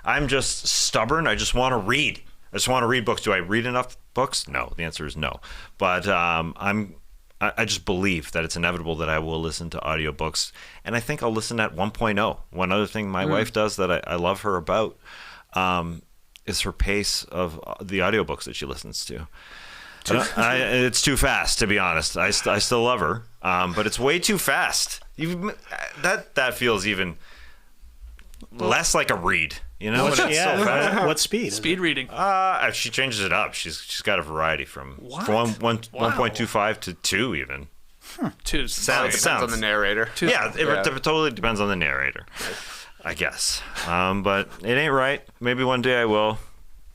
I'm just stubborn. I just want to read. I just want to read books. Do I read enough books? No. The answer is no. But I just believe that it's inevitable that I will listen to audiobooks. And I think I'll listen at 1.0. One other thing my wife does that I love her about is her pace of the audiobooks that she listens to. It's too fast, to be honest. I still love her, but it's way too fast. That feels even less like a read. You know, What speed? is Speed it? reading. She changes it up. She's got a variety from 1.25 to 2 even. Two. Depends on the narrator. Yeah, it totally depends on the narrator, I guess. But it ain't right. Maybe one day I will,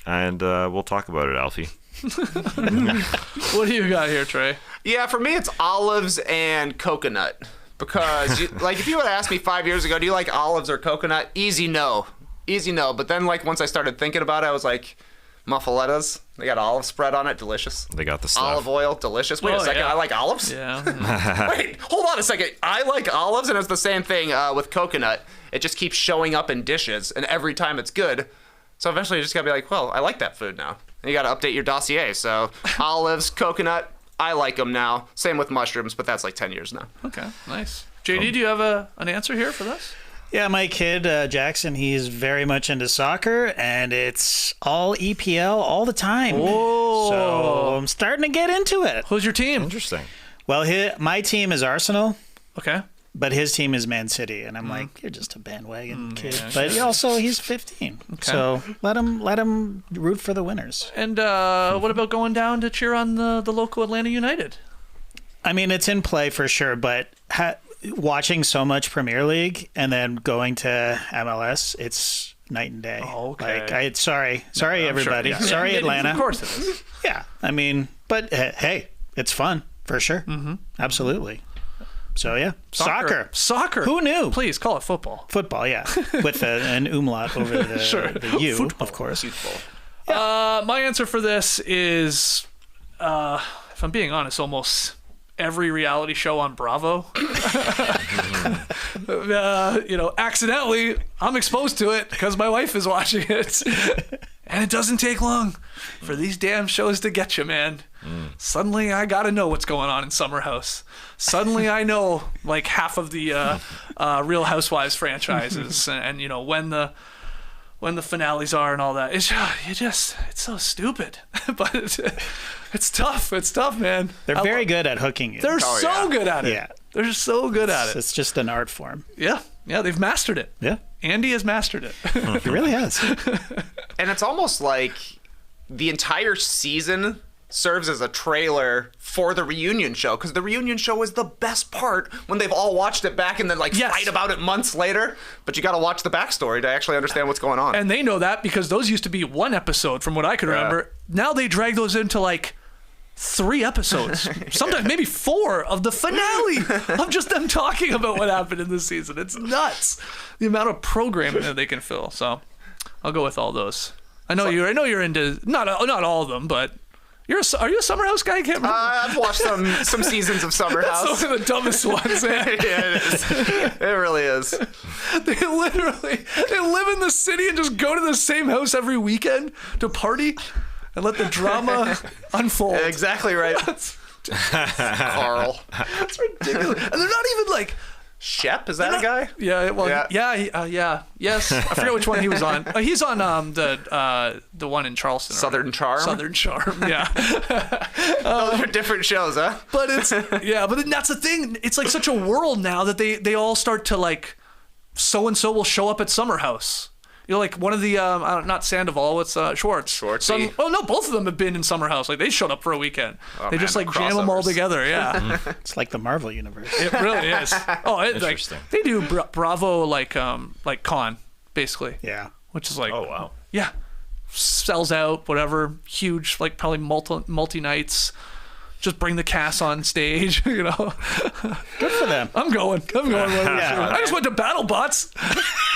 and we'll talk about it, Alfie. What do you got here, Trey? Yeah, for me, it's olives and coconut. Because, if you would ask me 5 years ago, do you like olives or coconut? Easy no. But then, once I started thinking about it, I was like, muffalettas. They got olive spread on it. Delicious. They got the stuff. Olive oil. Delicious. Wait a second. yeah. I like olives? Yeah. Wait, hold on a second. I like olives, and it's the same thing with coconut. It just keeps showing up in dishes, and every time it's good. So eventually you just got to be like, well, I like that food now. And you got to update your dossier. So olives, coconut, I like them now. Same with mushrooms, but that's like 10 years now. Okay, nice. JD, do you have an answer here for this? Yeah, my kid, Jackson, he's very much into soccer, and it's all EPL all the time. Whoa. So I'm starting to get into it. Who's your team? Interesting. Well, my team is Arsenal, Okay. but his team is Man City, and I'm like, you're just a bandwagon kid. But also, he's 15, so let him root for the winners. And what about going down to cheer on the local Atlanta United? I mean, it's in play for sure, but watching so much Premier League and then going to MLS, it's night and day. Oh, okay. Like, sorry, everybody. Sure, yeah. Sorry, Yeah, Atlanta. Of course it is. Yeah, I mean, but hey, it's fun for sure. Mm-hmm. Absolutely. So yeah, soccer. Who knew? Please call it football. Football, yeah, with an umlaut over the U, Football. of course. My answer for this is, if I'm being honest, almost every reality show on Bravo. Accidentally, I'm exposed to it because my wife is watching it. And it doesn't take long for these damn shows to get you, man. Suddenly, I got to know what's going on in Summer House. Suddenly, I know like half of the Real Housewives franchises and when the finales are and all that. It's so stupid. But it's tough. It's tough, man. They're very good at hooking you. They're so good at it. Yeah. They're so good at it. It's just an art form. Yeah. Yeah, they've mastered it. Yeah. Andy has mastered it. He really has. And it's almost like the entire season serves as a trailer for the reunion show, because the reunion show is the best part when they've all watched it back and then fight about it months later. But you got to watch the backstory to actually understand what's going on. And they know that because those used to be one episode from what I could remember. Now they drag those into 3 episodes, sometimes maybe 4 of the finale of just them talking about what happened in the season. It's nuts, the amount of programming that they can fill. So I'll go with all those. I know you're into not all of them, but are you a Summer House guy? I can't remember. I've watched some seasons of Summer House. That's one of the dumbest ones, man. Yeah, it is. It really is. They live in the city and just go to the same house every weekend to party and let the drama unfold. Exactly right. Carl. That's ridiculous. And they're not even Shep, is that a guy? Yeah, well, yeah, yes. I forget which one he was on. He's on the one in Charleston. Southern Charm? Southern Charm, yeah. Those are different shows, huh? But then that's the thing. It's such a world now that they all start to so-and-so will show up at Summer House. One of the, not Sandoval, it's Schwartz. Schwartzy. No, both of them have been in Summer House. They showed up for a weekend. Oh, they man, just jam them all together, yeah. It's like the Marvel universe. It really is. Oh, Interesting. They do Bravo Con, basically. Yeah. Which is Oh, wow. yeah, sells out, whatever, huge, probably multi nights. Just bring the cast on stage, Good for them. I'm going. Yeah. I just went to BattleBots.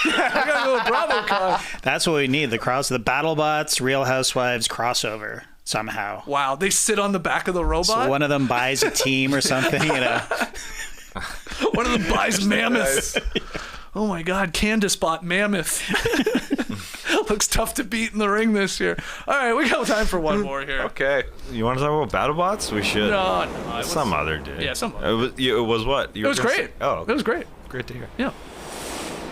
I gotta go to BravoCon. That's what we need. The BattleBots, Real Housewives crossover somehow. Wow, they sit on the back of the robot. So one of them buys a team or something, One of them buys Mammoth. Oh my God, Candace bought Mammoth. Looks tough to beat in the ring this year. All right, we got time for one more here. Okay. You want to talk about BattleBots? We should. No, Some other day. Yeah, some other. It was what? It was great. Okay. It was great. Great to hear. Yeah.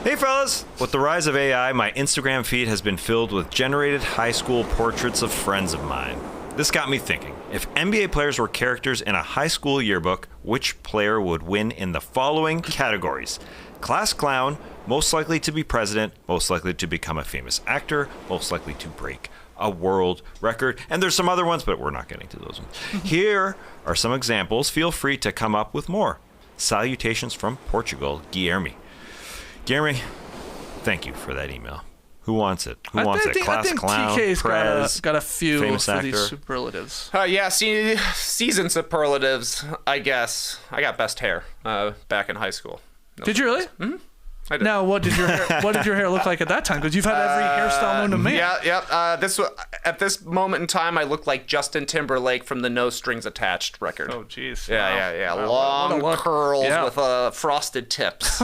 Hey fellas! With the rise of AI, my Instagram feed has been filled with generated high school portraits of friends of mine. This got me thinking. If NBA players were characters in a high school yearbook, which player would win in the following categories? Class clown, most likely to be president, most likely to become a famous actor, most likely to break a world record. And there's some other ones, but we're not getting to those ones. Here are some examples. Feel free to come up with more. Salutations from Portugal, Guilherme. Guilherme, thank you for that email. Who wants it? Who wants it? Class I think clown, TK's prez, got a few famous for actor. these superlatives. Season superlatives, I guess. I got best hair back in high school. No Did you really? Mm-hmm. Now, what did your hair look like at that time? Because you've had every hairstyle known to man. At this moment in time, I look like Justin Timberlake from the No Strings Attached record. Oh, jeez. Yeah. Wow. Long curls with frosted tips.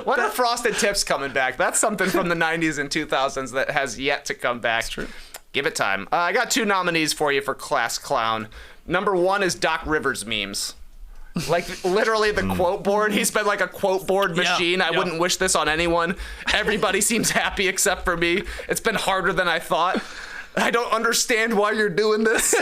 When are frosted tips coming back? That's something from the 90s and 2000s that has yet to come back. That's true. Give it time. I got 2 nominees for you for Class Clown. Number 1 is Doc Rivers memes. Like, literally the quote board. He's been like a quote board machine. I wouldn't wish this on anyone. Everybody seems happy except for me. It's been harder than I thought. I don't understand why you're doing this.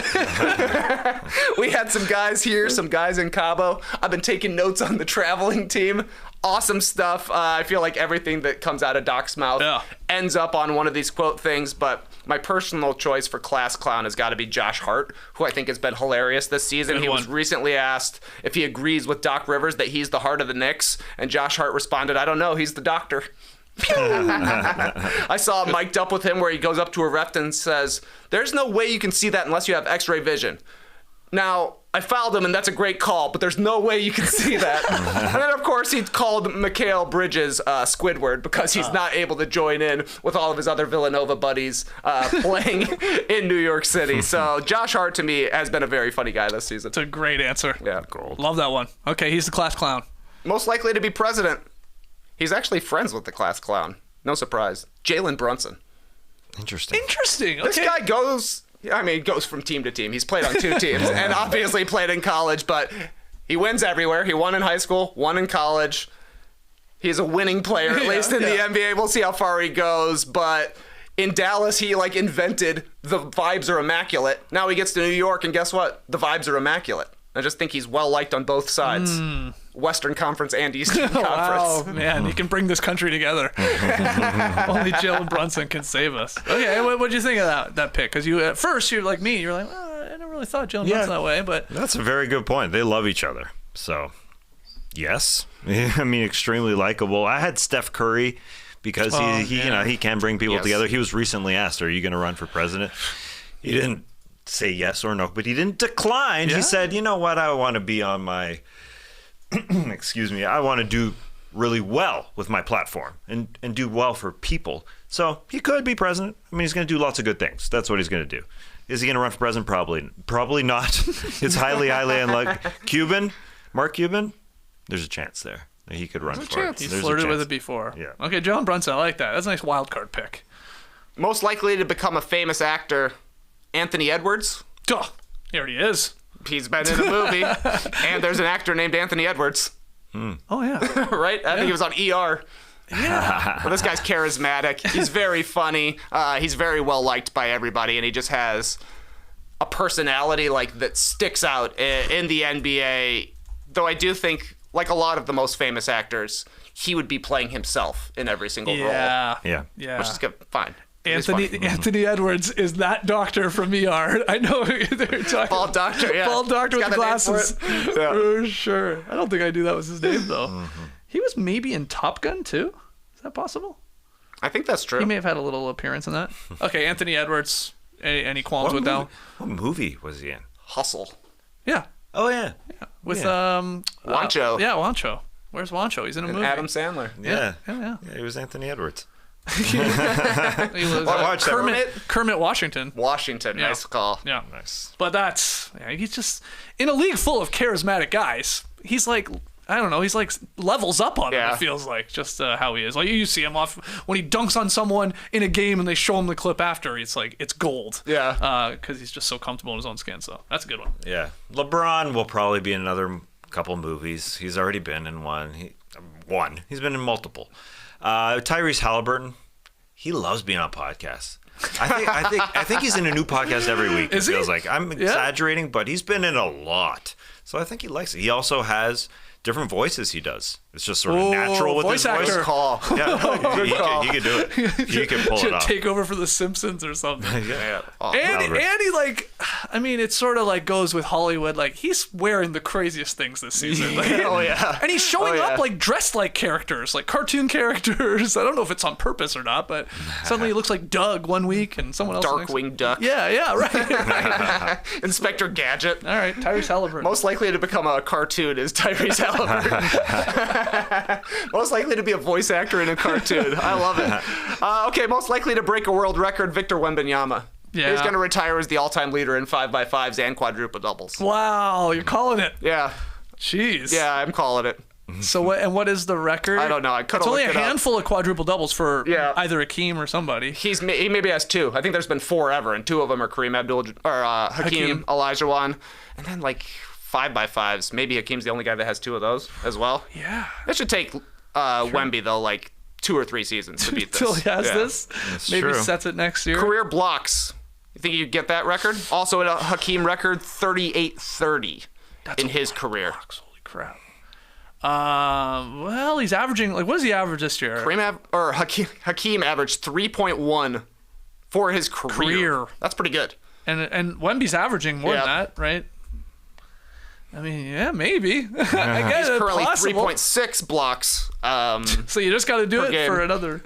We had some guys here, some guys in Cabo. I've been taking notes on the traveling team. Awesome stuff. I feel like everything that comes out of Doc's mouth ends up on one of these quote things, but my personal choice for Class Clown has got to be Josh Hart, who I think has been hilarious this season. He was recently asked if he agrees with Doc Rivers that he's the heart of the Knicks, and Josh Hart responded, "I don't know, he's the doctor." I saw him mic'd up with him where he goes up to a ref and says, "There's no way you can see that unless you have x-ray vision." Now, I fouled him, and that's a great call, but there's no way you can see that. And then, of course, he called Mikal Bridges Squidward because he's not able to join in with all of his other Villanova buddies playing in New York City. So Josh Hart, to me, has been a very funny guy this season. It's a great answer. Yeah. Love that one. Okay, he's the Class Clown. Most likely to be president. He's actually friends with the Class Clown. No surprise. Jalen Brunson. Interesting. Okay. This guy goes from team to team. He's played on 2 teams and obviously played in college, but he wins everywhere. He won in high school, won in college. He's a winning player, at least in the NBA. We'll see how far he goes, but in Dallas, he invented the vibes are immaculate. Now he gets to New York, and guess what? The vibes are immaculate. I just think he's well-liked on both sides. Western Conference and Eastern Conference. Wow, man, you can bring this country together. Only Jalen Brunson can save us. Okay, what'd you think of that pick? Because at first, you're like me, you're like, well, I never really thought Jalen Brunson that way, but... That's a very good point. They love each other. So, yes. I mean, extremely likable. I had Steph Curry because he can bring people together. He was recently asked, are you going to run for president? He didn't say yes or no, but he didn't decline. He said, you know what, I want to be on my... excuse me, I want to do really well with my platform and do well for people. So he could be president. I mean, he's going to do lots of good things. That's what he's going to do. Is he going to run for president? Probably not. It's highly unlikely. Mark Cuban, there's a chance there that he could run for it. He's flirted with it before. Yeah. Okay, Jalen Brunson, I like that. That's a nice wild card pick. Most likely to become a famous actor, Anthony Edwards. Duh, he already is. He's been in a movie, and there's an actor named Anthony Edwards. Oh, yeah. Right? I think he was on ER. Yeah. Well, this guy's charismatic. He's very funny. He's very well liked by everybody, and he just has a personality that sticks out in the NBA. Though I do think, like a lot of the most famous actors, he would be playing himself in every single role. Yeah. Which is good. Fine. Anthony Edwards is that doctor from ER. I know they're talking. Bald doctor, yeah. Bald doctor with the glasses. For sure. I don't think I knew that was his name, though. Mm-hmm. He was maybe in Top Gun, too? Is that possible? I think that's true. He may have had a little appearance in that. Okay, Anthony Edwards. Any qualms with that? What movie was he in? Hustle. Yeah. Oh, yeah. With Wancho. Wancho. Where's Wancho? He's in a movie. Adam Sandler. Yeah, he was Anthony Edwards. He was Kermit Washington. Nice call. Yeah. Nice. But he's just in a league full of charismatic guys. He's like, I don't know, he's like levels up on him, it feels like, just how he is. Like you see him off when he dunks on someone in a game and they show him the clip after, it's like, it's gold. Yeah. Because he's just so comfortable in his own skin, so that's a good one. Yeah. LeBron will probably be in another couple movies. He's already been in one. He's been in multiple. Tyrese Halliburton, he loves being on podcasts. I think he's in a new podcast every week. It feels like I'm exaggerating, but he's been in a lot. So I think he likes it. He also has different voices he does. It's just sort of natural with his voice. Actor. Call. Yeah, he could do it. He could pull it off. Take over for The Simpsons or something. Yeah. And he, it sort of goes with Hollywood. He's wearing the craziest things this season. And he's showing up dressed like characters, like cartoon characters. I don't know if it's on purpose or not, but suddenly he looks like Doug one week and someone else. Darkwing Duck. Yeah, right. Inspector Gadget. All right, Tyrese Halliburton. Most likely to become a cartoon is Tyrese Halliburton. Halliburton. Most likely to be a voice actor in a cartoon. I love it. Okay, most likely to break a world record, Victor Wembanyama. Yeah. He's going to retire as the all-time leader in 5x5s and quadruple doubles. Wow, you're calling it. Yeah. Jeez. Yeah, I'm calling it. So what is the record? I don't know. I could've It's only a looked it up. handful of quadruple doubles for either Hakeem or somebody. He maybe has 2. I think there's been 4 ever, and 2 of them are Hakeem Olajuwon, and then like 5x5s. Maybe Hakeem's the only guy that has 2 of those as well. Yeah. It should take Wemby though like 2 or 3 seasons to beat this. Till he has this. That's Maybe true. sets it next year. Career blocks. You think you could get that record? Also a Hakeem record, 38-30 in his career. Holy crap. Well, he's averaging what does he average this year? Hakeem averaged 3.1 for his career. That's pretty good. And Wemby's averaging more than that, right? I mean, yeah, maybe. I guess He's currently possible. 3.6 blocks. So you just got to do it game. for another,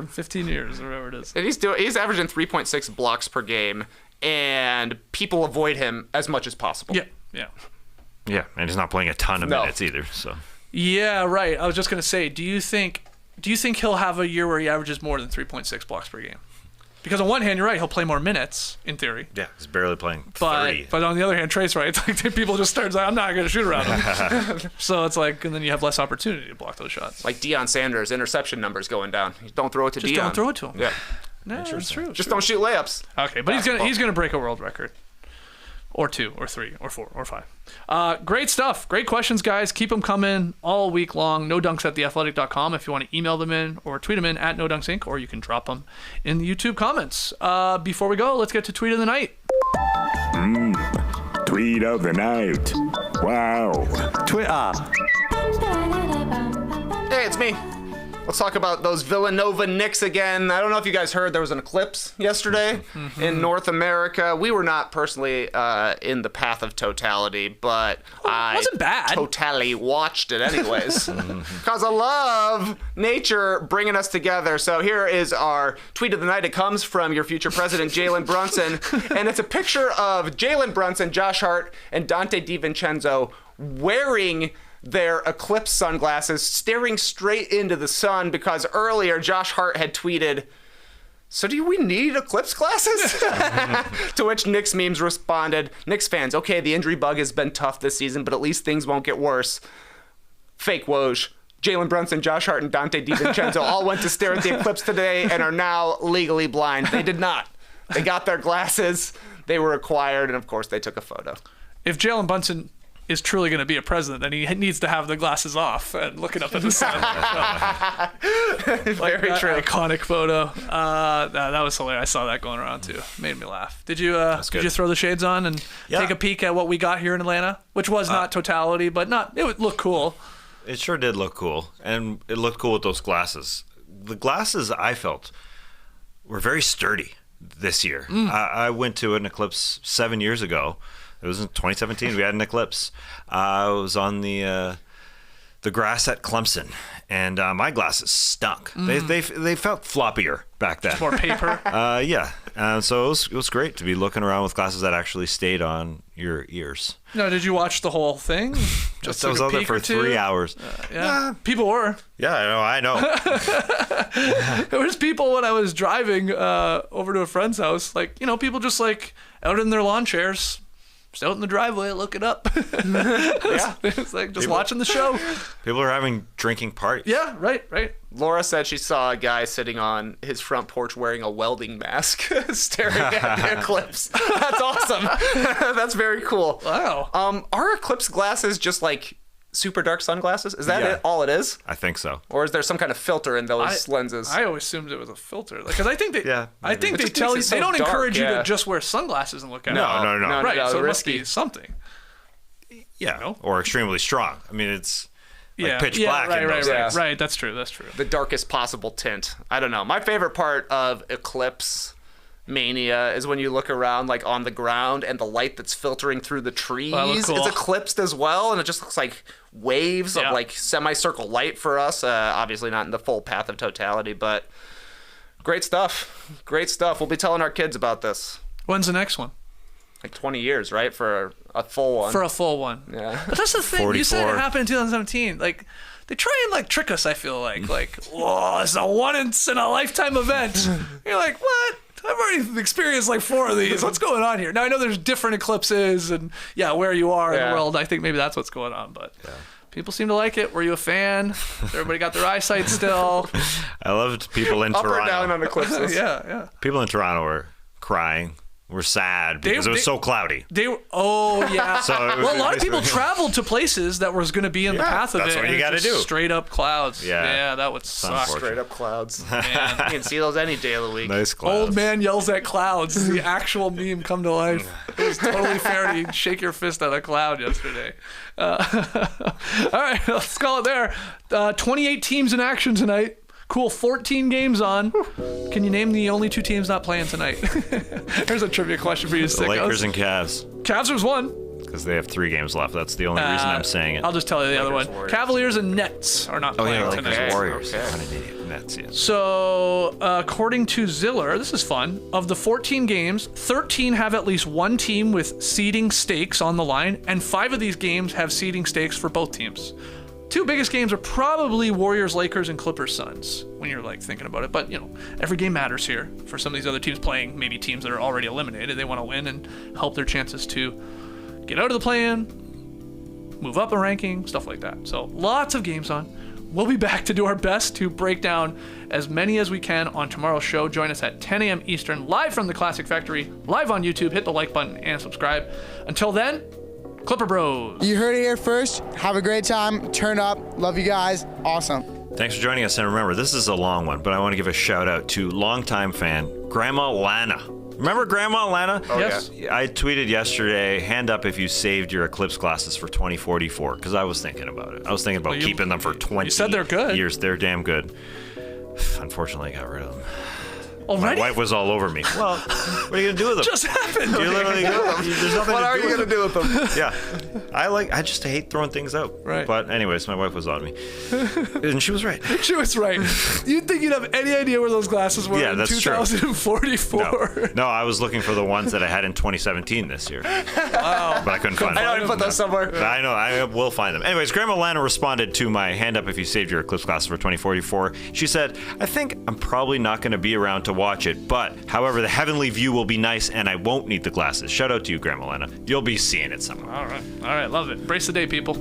15 years or whatever it is. And he's averaging 3.6 blocks per game, and people avoid him as much as possible. Yeah. Yeah, and he's not playing a ton of minutes either. So. Yeah, right. I was just gonna say, do you think he'll have a year where he averages more than 3.6 blocks per game? Because on one hand, you're right, he'll play more minutes in theory. Yeah, he's barely playing 30. But on the other hand, Trey's right. It's like people just start like, I'm not gonna shoot around him. So it's like, and then you have less opportunity to block those shots. Like Deion Sanders' interception numbers going down. Don't throw it to Deion. Just don't throw it to him. Yeah. No, that's true. Just don't shoot layups. Okay, but he's gonna break a world record. Or 2, or 3, or 4, or 5. Great stuff. Great questions, guys. Keep them coming all week long. NoDunks@theathletic.com if you want to email them in or tweet them in at NoDunksInc, or you can drop them in the YouTube comments. Before we go, let's get to Tweet of the Night. Tweet of the night. Wow. Twitter. Hey, it's me. Let's talk about those Villanova Knicks again. I don't know if you guys heard there was an eclipse yesterday in North America. We were not personally in the path of totality, but I wasn't bad. totally watched it anyways. Because I love nature bringing us together. So here is our tweet of the night. It comes from your future president, Jalen Brunson. And it's a picture of Jalen Brunson, Josh Hart, and Dante DiVincenzo wearing their eclipse sunglasses, staring straight into the sun, because earlier Josh Hart had tweeted, "So do we need eclipse glasses?" To which Knicks memes responded, "Knicks fans, okay, the injury bug has been tough this season, but at least things won't get worse." Fake Woj. Jalen Brunson, Josh Hart, and Dante DiVincenzo all went to stare at the eclipse today and are now legally blind. They did not. They got their glasses, they were acquired, and of course they took a photo. If Jalen Brunson is truly going to be a president, then he needs to have the glasses off and looking up at the sun. Very that true. Iconic photo. That was hilarious. I saw that going around too. Made me laugh. Did you throw the shades on and take a peek at what we got here in Atlanta? Which was not totality, but it would look cool. It sure did look cool, and it looked cool with those glasses. The glasses, I felt, were very sturdy this year. I went to an eclipse 7 years ago. It was in 2017. We had an eclipse. I was on the grass at Clemson, and my glasses stunk. They felt floppier back then. More paper. Yeah. So it was great to be looking around with glasses that actually stayed on your ears. No, did you watch the whole thing? I was out there for 3 hours. Yeah, people were. Yeah, I know. There was people when I was driving over to a friend's house, people just out in their lawn chairs, just out in the driveway looking up. It's like just watching the show. People are having drinking parties. Yeah, right. Laura said she saw a guy sitting on his front porch wearing a welding mask, staring at the eclipse. That's awesome. That's very cool. Wow. Are eclipse glasses just like super dark sunglasses? Is that all it is? I think so. Or is there some kind of filter in those lenses? I always assumed it was a filter, because I think they. Yeah, I think they just tell you makes it they so don't dark, encourage you yeah. to just wear sunglasses and look at it. No. Right. So it must risky. be something. Yeah, or extremely strong. I mean, it's like pitch black. Right, in those days. right. That's true. The darkest possible tint. I don't know. My favorite part of eclipse mania is when you look around on the ground and the light that's filtering through the trees is eclipsed as well, and it just looks like waves of semicircle light for us. Obviously not in the full path of totality, but great stuff. We'll be telling our kids about this. When's the next one? like 20 years, right, for a full one. For a full one. Yeah. But that's the thing. 44. You said it happened in 2017. Like, they try and like trick us. I feel like, whoa, it's a once in a lifetime event. You're like, what? I've already experienced like 4 of these. What's going on here? Now I know there's different eclipses and where you are in the world. I think maybe that's what's going on. But people seem to like it. Were you a fan? Everybody got their eyesight still. I loved people in Up Toronto. or down on eclipses. Yeah. People in Toronto were crying. Were sad because it was so cloudy. They were, oh yeah. So well, a lot of people traveled to places that was going to be in the path of that's it. what and you got to just do. Straight up clouds. Yeah. That would suck. unfortunate. Straight up clouds. Man. You can see those any day of the week. Nice clouds. Old man yells at clouds. The actual meme come to life. It was totally fair to shake your fist at a cloud yesterday. All right, let's call it there. 28 teams in action tonight. Cool, 14 games on. Can you name the only 2 teams not playing tonight? Here's a trivia question for you, The sickos. Lakers and Cavs. Cavs won. Because they have 3 games left. That's the only reason I'm saying it. I'll just tell you the other one. Warriors. Cavaliers and Nets are not playing Lakers tonight. Warriors. Okay. What an idiot. Nets, yeah. So, according to Ziller, this is fun. Of the 14 games, 13 have at least one team with seeding stakes on the line, and 5 of these games have seeding stakes for both teams. 2 biggest games are probably Warriors, Lakers, and Clippers, Suns, when you're like thinking about it. But, every game matters here for some of these other teams playing, maybe teams that are already eliminated. They want to win and help their chances to get out of the play-in, move up a ranking, stuff like that. So lots of games on. We'll be back to do our best to break down as many as we can on tomorrow's show. Join us at 10 a.m. Eastern, live from the Classic Factory, live on YouTube. Hit the like button and subscribe. Until then, Clipper Bros. You heard it here first. Have a great time. Turn up. Love you guys. Awesome. Thanks for joining us. And remember, this is a long one, but I want to give a shout out to longtime fan, Grandma Lana. Remember Grandma Lana? Oh, Yes. yeah. I tweeted yesterday, hand up if you saved your eclipse glasses for 2044, because I was thinking about it. I was thinking about keeping them for 20 said they're good. years. They're damn good. Unfortunately, I got rid of them. My Already? wife was all over me. Well, what are you going to do with them? Just happened. You literally there's nothing What to are do you with going to them. do with them? Yeah. I just hate throwing things out. Right. But anyways, my wife was on me. And she was right. She was right. You'd think you'd have any idea where those glasses were Yeah, in that's true. 2044. No, I was looking for the ones that I had in 2017 this year. Wow. But I couldn't find them. I know I put those somewhere. I know, I will find them. Anyways, Grandma Lana responded to my hand up if you saved your eclipse glasses for 2044. She said, I think I'm probably not going to be around to watch it, but however, the heavenly view will be nice and I won't need the glasses. Shout out to you, Grandma Lana. You'll be seeing it somewhere. All right. Love it. Brace the day, people.